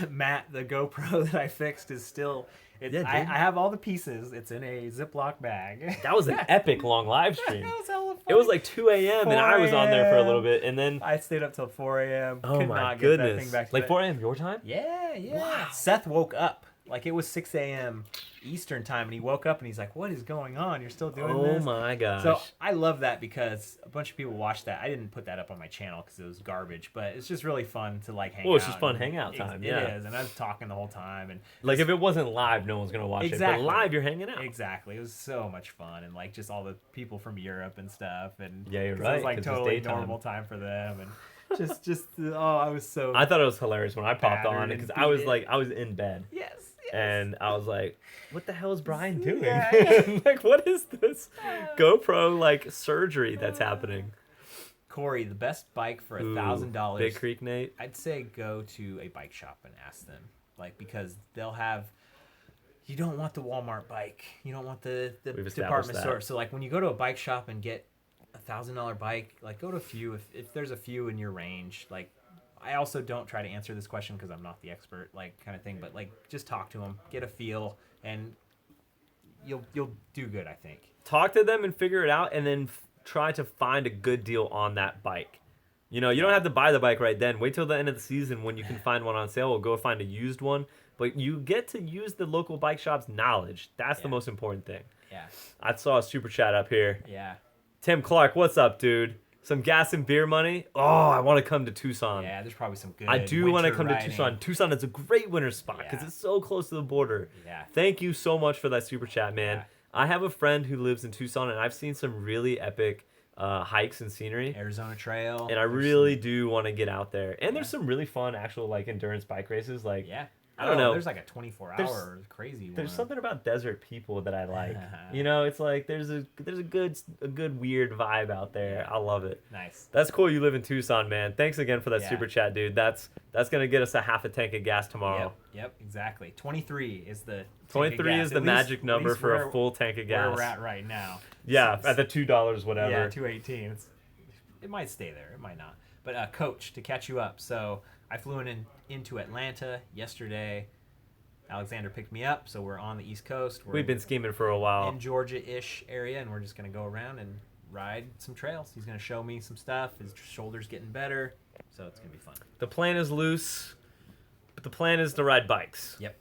Matt, the GoPro that I fixed is still Yeah, I dude. have all the pieces. It's in a Ziploc bag. That was an epic long live stream. That was hella It was funny. like 2 a.m. and I was on there for a little bit, and then I stayed up till 4 a.m. oh Could my not get that goodness, thing back to like that. 4 a.m. your time. Yeah. Wow. Seth woke up. Like it was 6 a.m. Eastern time, and he woke up and he's like, "What is going on? You're still doing Oh this?" my gosh. So I love that because a bunch of people watched that. I didn't put that up on my channel because it was garbage, but it's just really fun to like hang out. Well, it's just fun and hangout time, It yeah. is, and I was talking the whole time, and like if it wasn't live, no one's gonna watch Exactly. it. But live, you're hanging out. exactly, it was so much fun, and like just all the people from Europe and stuff, and Yeah, you're 'cause right, It was like 'cause it's totally daytime. normal time for them, and just oh, I was so I thought it was hilarious when I popped on Battered because and I was beat like, I was in bed. yes. And I was like, what the hell is Brian doing? Yeah. Like, what is this GoPro, like, surgery that's happening? Corey, the best bike for Ooh, $1,000. Big Creek Nate. I'd say go to a bike shop and ask them, like, because they'll have. You don't want the Walmart bike. You don't want the We've established department that. store. So like when you go to a bike shop and get $1,000 bike, like go to a few. If there's a few in your range, like I also don't try to answer this question because I'm not the expert, like kind of thing. But like just talk to them, get a feel, and you'll do good. I think. Talk to them and figure it out, and then try to find a good deal on that bike. You know, you don't have to buy the bike right then. Wait till the end of the season when you can find one on sale, or go find a used one. But you get to use the local bike shop's knowledge. That's the Yeah. most important thing. Yeah. I saw a super chat up here. Yeah. Tim Clark, what's up, dude? Some gas and beer money? Oh, I want to come to Tucson. Yeah. There's probably some good. I do want to winter come to riding. Tucson. Tucson is a great winter spot because Yeah. it's so close to the border. Yeah. Thank you so much for that super chat, man. Yeah. I have a friend who lives in Tucson, and I've seen some really epic hikes and scenery. Arizona Trail. And I There's really do want to get out there. And there's Yeah. some really fun actual like endurance bike races. Like Yeah. I don't know. There's like a 24-hour crazy one. There's something about desert people that I like. You know, it's like there's a good weird vibe out there. I love it. Nice. That's cool. You live in Tucson, man. Thanks again for that Yeah. super chat, dude. That's gonna get us a half a tank of gas tomorrow. Yep, exactly. 23 is the tank of 23 gas. is the At magic least- number at least for where- a full tank of gas. Where we're at right now. Yeah, So- at the $2 whatever. Yeah, 218. It might stay there. It might not. But coach, to catch you up. So I flew into Atlanta yesterday. Alexander picked me up, so we're on the East Coast. We're We've been scheming for a while. in Georgia-ish area, and we're just going to go around and ride some trails. He's going to show me some stuff. His shoulder's getting better, so it's going to be fun. The plan is loose, but the plan is to ride bikes Yep.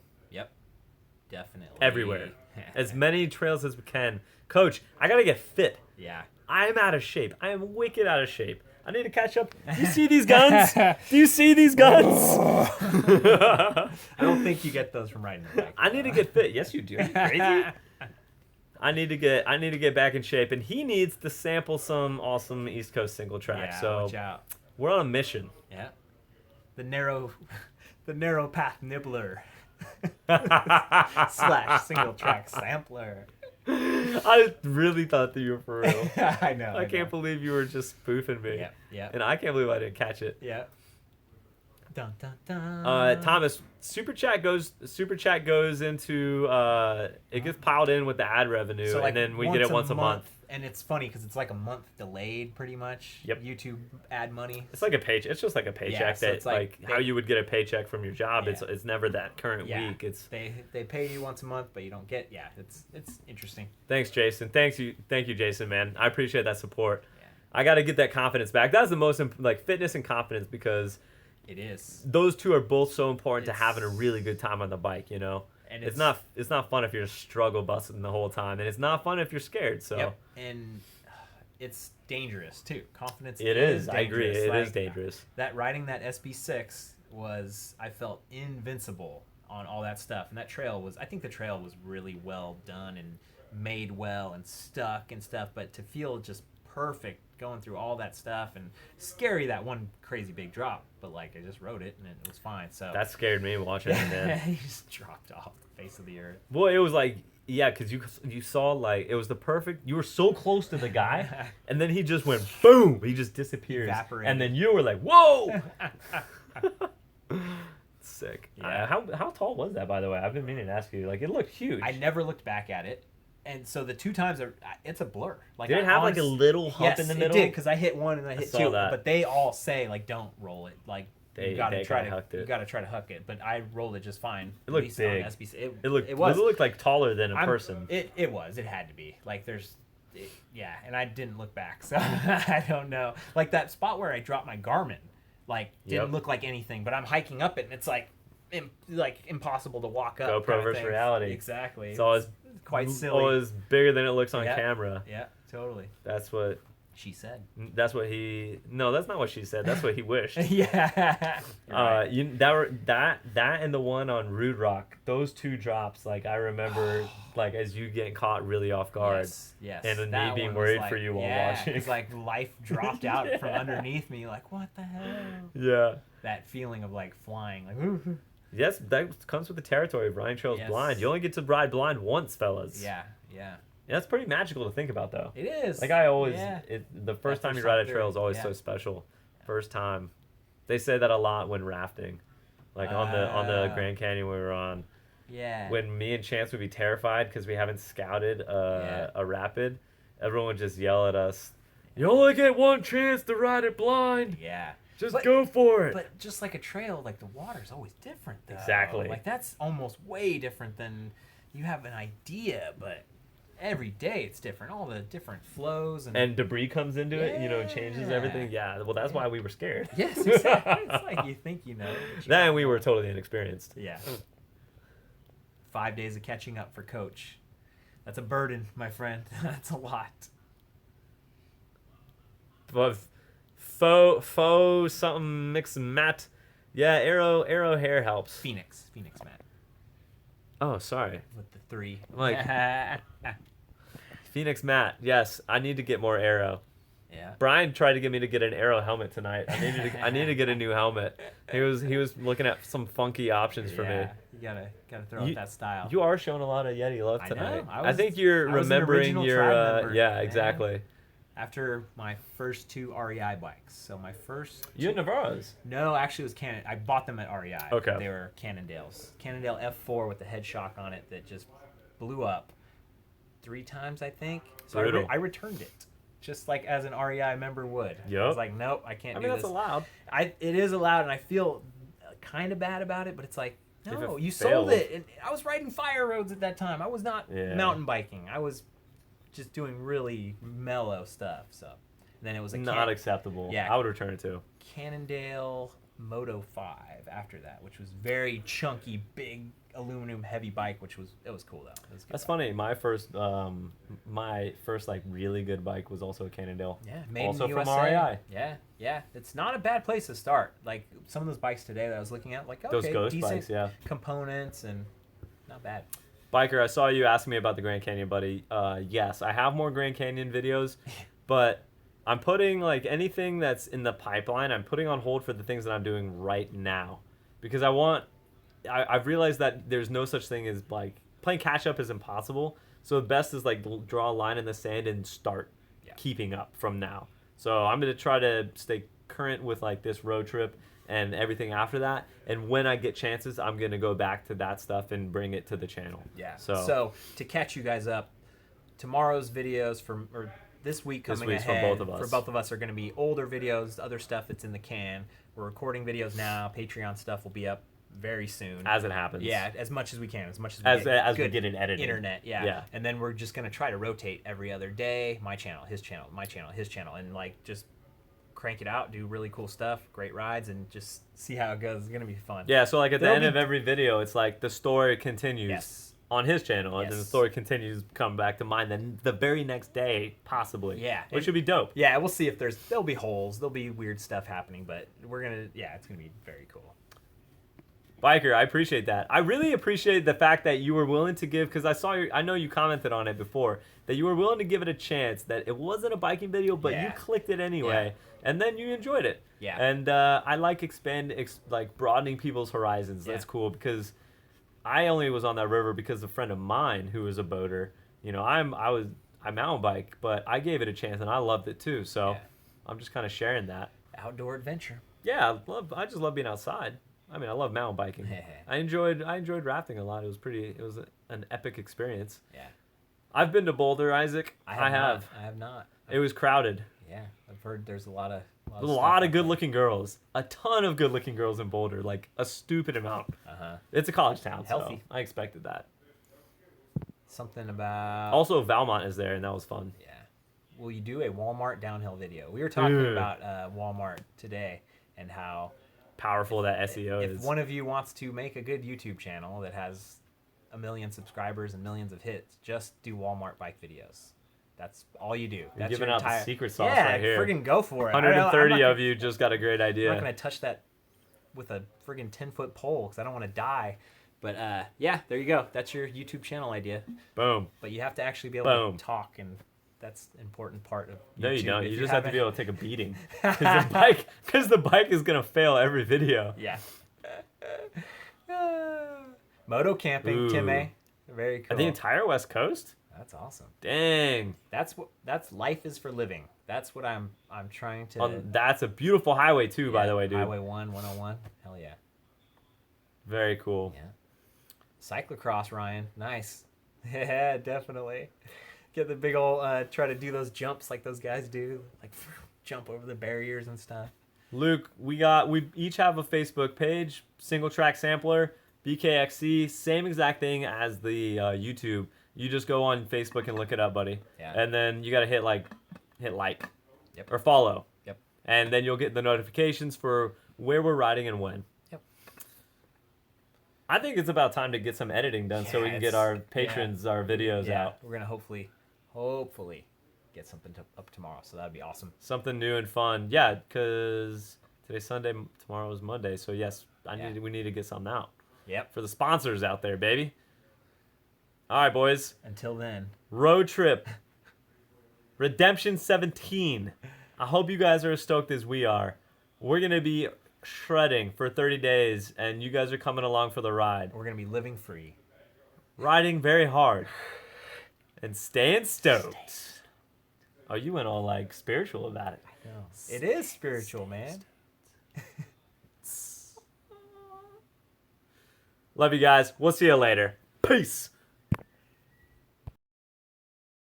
Definitely. everywhere. As many trails as we can. Coach, I got to get fit. Yeah. I'm out of shape. I am wicked out of shape. I need to catch up. Do you see these guns? Do you see these guns? I don't think you get those from riding a bike. I need to get fit. Yes, you do. Are you crazy? I need to get back in shape, and he needs to sample some awesome East Coast single track. Yeah, so watch out. we're on a mission. Yeah. The narrow path nibbler / single track sampler. I really thought that you were for real. I know. I can't believe you were just spoofing me. Yeah. And I can't believe I didn't catch it. Yeah. Dun, dun, dun. Thomas, super chat goes into it gets piled in with the ad revenue, So, like, and then we get it once a month. And it's funny because it's like a month delayed, pretty much. Yep. YouTube ad money. It's like a paycheck. It's just like a paycheck so that it's like how they- you would get a paycheck from your job. Yeah. It's never that current Yeah. week. It's They pay you once a month, but you don't get. Yeah, it's interesting. thanks, Jason. Thank you, Jason, man. I appreciate that support. Yeah. I got to get that confidence back. That's the most like fitness and confidence, because It is. those two are both so important to It's- having a really good time on the bike. You know, And it's not fun if you're struggle busting the whole time, and it's not fun if you're scared. So Yep. And it's dangerous too. Confidence. it is. I agree. dangerous. It is Like, dangerous. That riding that SB6 was, I felt invincible on all that stuff, and that trail was. I think the trail was really well done and made well and stuck and stuff. But to feel just perfect going through all that stuff, and scary that one crazy big drop, but like I just rode it and it was fine. So That scared me watching it, man. he just dropped off the face of the earth. Well, it was like, yeah, because you saw, like, it was the perfect, you were so close to the guy, and then he just went boom, he just disappears. Evaporated. And then you were like, whoa! Sick. Yeah. How tall was that, by the way? I've been meaning to ask you. Like, it looked huge. I never looked back at it, and so the two times it's a blur. Like, Did it I have like a honest- little hump Yes, in the it middle? did, because I hit one and I hit saw two. that. But they all say like don't roll it. Like They you gotta try to hooked it. you gotta try to hook it. But I rolled it just fine. It looked at least on big. SBC. It looked. It was. It looked like taller than a person. It was. It had to be. Like yeah. And I didn't look back, so I don't know. Like that spot where I dropped my Garmin, like didn't look like anything. But I'm hiking up it, and it's like impossible to walk up. GoPro versus reality. Exactly. It's always quite silly. Always bigger than it looks on camera. Yeah. Totally. That's what she said. That's what he. No, that's not what she said. That's what he wished. Yeah. Right. That and the one on Rude Rock. Those two drops. Like I remember, like as you getting caught really off guard. Yes. And that me being one worried was for you while watching. It's like life dropped out from underneath me. Like what the hell? Yeah. That feeling of like flying. Like. Yes, that comes with the territory of riding trails blind. You only get to ride blind once, fellas. Yeah. That's pretty magical to think about, though. It is. Like I always, the first time you ride a trail is always yeah. so special. First time, they say that a lot when rafting, like on the Grand Canyon we were on. Yeah. When me and Chance would be terrified because we haven't scouted a rapid, everyone would just yell at us, "You only get one chance to ride it blind. Yeah. Just go for it." But just like a trail, like the water's always different, though. Exactly. Like that's almost way different than you have an idea, but every day it's different. All the different flows and debris comes into it, and changes everything. Yeah, well, that's why we were scared. Yes, exactly. It's like you think you know. Then we were totally inexperienced. Yeah. 5 days of catching up for Coach. That's a burden, my friend. That's a lot. But faux something mix and matte. Yeah, arrow hair helps. Phoenix Matt. Oh, sorry. With the 3. Like Phoenix matte. Yes, I need to get more arrow. Yeah. Brian tried to get me to get an arrow helmet tonight. I need to get a new helmet. He was looking at some funky options for me. You gotta throw out that style. You are showing a lot of Yeti love tonight. I know. I think you're remembering your exactly. After my first 2 REI bikes. So my first You had Navarros. No, actually it was Canon. I bought them at REI. Okay. They were Cannondales. Cannondale F4 with the head shock on it that just blew up 3 times, I think. So I returned it. Just like as an REI member would. Yep. I was like, nope, I can't do this. That's allowed. It is allowed, and I feel kind of bad about it, but it's like, no, you failed. sold it. And I was riding fire roads at that time. I was not mountain biking. I was just doing really mellow stuff. So then it was not acceptable. Yeah. I would return it too. Cannondale Moto 5 after that, which was very chunky, big aluminum heavy bike, which was cool though. That's funny. My first like really good bike was also a Cannondale. Yeah, made also in the from USA. REI. Yeah. It's not a bad place to start. Like some of those bikes today that I was looking at, like Those okay, ghost decent bikes, yeah. components and not bad. Biker, I saw you asking me about the Grand Canyon, buddy. Yes, I have more Grand Canyon videos, but I'm putting like anything that's in the pipeline, I'm putting on hold for the things that I'm doing right now, because I've realized that there's no such thing as like playing catch up is impossible. So the best is like draw a line in the sand and start keeping up from now. So I'm gonna try to stay current with like this road trip and everything after that. And when I get chances, I'm gonna go back to that stuff and bring it to the channel. Yeah. So to catch you guys up, tomorrow's videos or this week coming week's ahead for both of us are going to be older videos, other stuff that's in the can. We're recording videos now. Patreon stuff will be up very soon. As it happens. Yeah, as much as we can, as much as we get in editing. Internet, yeah. And then we're just going to try to rotate every other day. My channel, his channel, my channel, his channel, and like just crank it out, do really cool stuff, great rides, and just see how it goes. It's going to be fun. Yeah, so like at the end of every video, it's like the story continues on his channel, and then the story continues to come back to mine then the very next day, possibly. Yeah. Which would be dope. Yeah, we'll see if there'll be holes, there'll be weird stuff happening, but it's going to be very cool. Biker, I appreciate that. I really appreciate the fact that you were willing to give, because I know you commented on it before, that you were willing to give it a chance, that it wasn't a biking video, but you clicked it anyway, and then you enjoyed it. Yeah. And I like broadening people's horizons. That's cool, because I only was on that river because a friend of mine who was a boater, I mountain bike, but I gave it a chance and I loved it too. So I'm just kind of sharing that. Outdoor adventure. Yeah, I just love being outside. I mean, I love mountain biking. I enjoyed rafting a lot. It was an epic experience. Yeah. I've been to Boulder, Isaac. I have not. It was crowded. Yeah, I've heard there's a lot of A lot of good-looking girls. A ton of good-looking girls in Boulder. Like, a stupid amount. Uh-huh. It's a college town, Healthy. so I expected that. Something about... Also, Valmont is there, and that was fun. Yeah. Will you do a Walmart downhill video? We were talking Dude. about Walmart today and how Powerful that SEO if is. one of you wants to make a good YouTube channel that has 1 million subscribers and millions of hits, just do Walmart bike videos. That's all you do. You're That's giving your out entire... the secret sauce yeah, right here. friggin' go for it. 130 of you just got a great I'm idea. not going to touch that with a friggin' 10-foot pole because I don't want to die. But yeah, there you go. That's your YouTube channel idea. Boom. But you have to actually be able to talk, and that's an important part of YouTube. No, you don't. If You just have to haven't- be able to take a beating. Because the bike is going to fail every video. Yeah. Moto camping, Ooh. Timmy. Very cool. The entire West Coast? That's awesome. Dang. That's life is for living. That's what I'm trying to. That's a beautiful highway, too, by the way, dude. Highway 1, 101. Hell yeah. Very cool. Yeah. Cyclocross, Ryan. Nice. Yeah, definitely. Get the big old, try to do those jumps like those guys do. Like, jump over the barriers and stuff. Luke, we each have a Facebook page, Singletrack Sampler, BKXC, same exact thing as the YouTube. You just go on Facebook and look it up, buddy. Yeah. And then you got to hit like, Yep. or follow. Yep. And then you'll get the notifications for where we're riding and when. Yep. I think it's about time to get some editing done so we can get our patrons our videos out. We're gonna hopefully get something up tomorrow. So that'd be awesome. Something new and fun. Yeah, because today's Sunday, tomorrow is Monday. So yes, we need to get something out. Yep. For the sponsors out there, baby. All right, boys. Until then. Road Trip Redemption 17. I hope you guys are as stoked as we are. We're going to be shredding for 30 days, and you guys are coming along for the ride. We're gonna be living free. Riding very hard. And staying stoked. Oh, you went all, like, spiritual about it. No. It is spiritual, man. Love you guys. We'll see you later. Peace.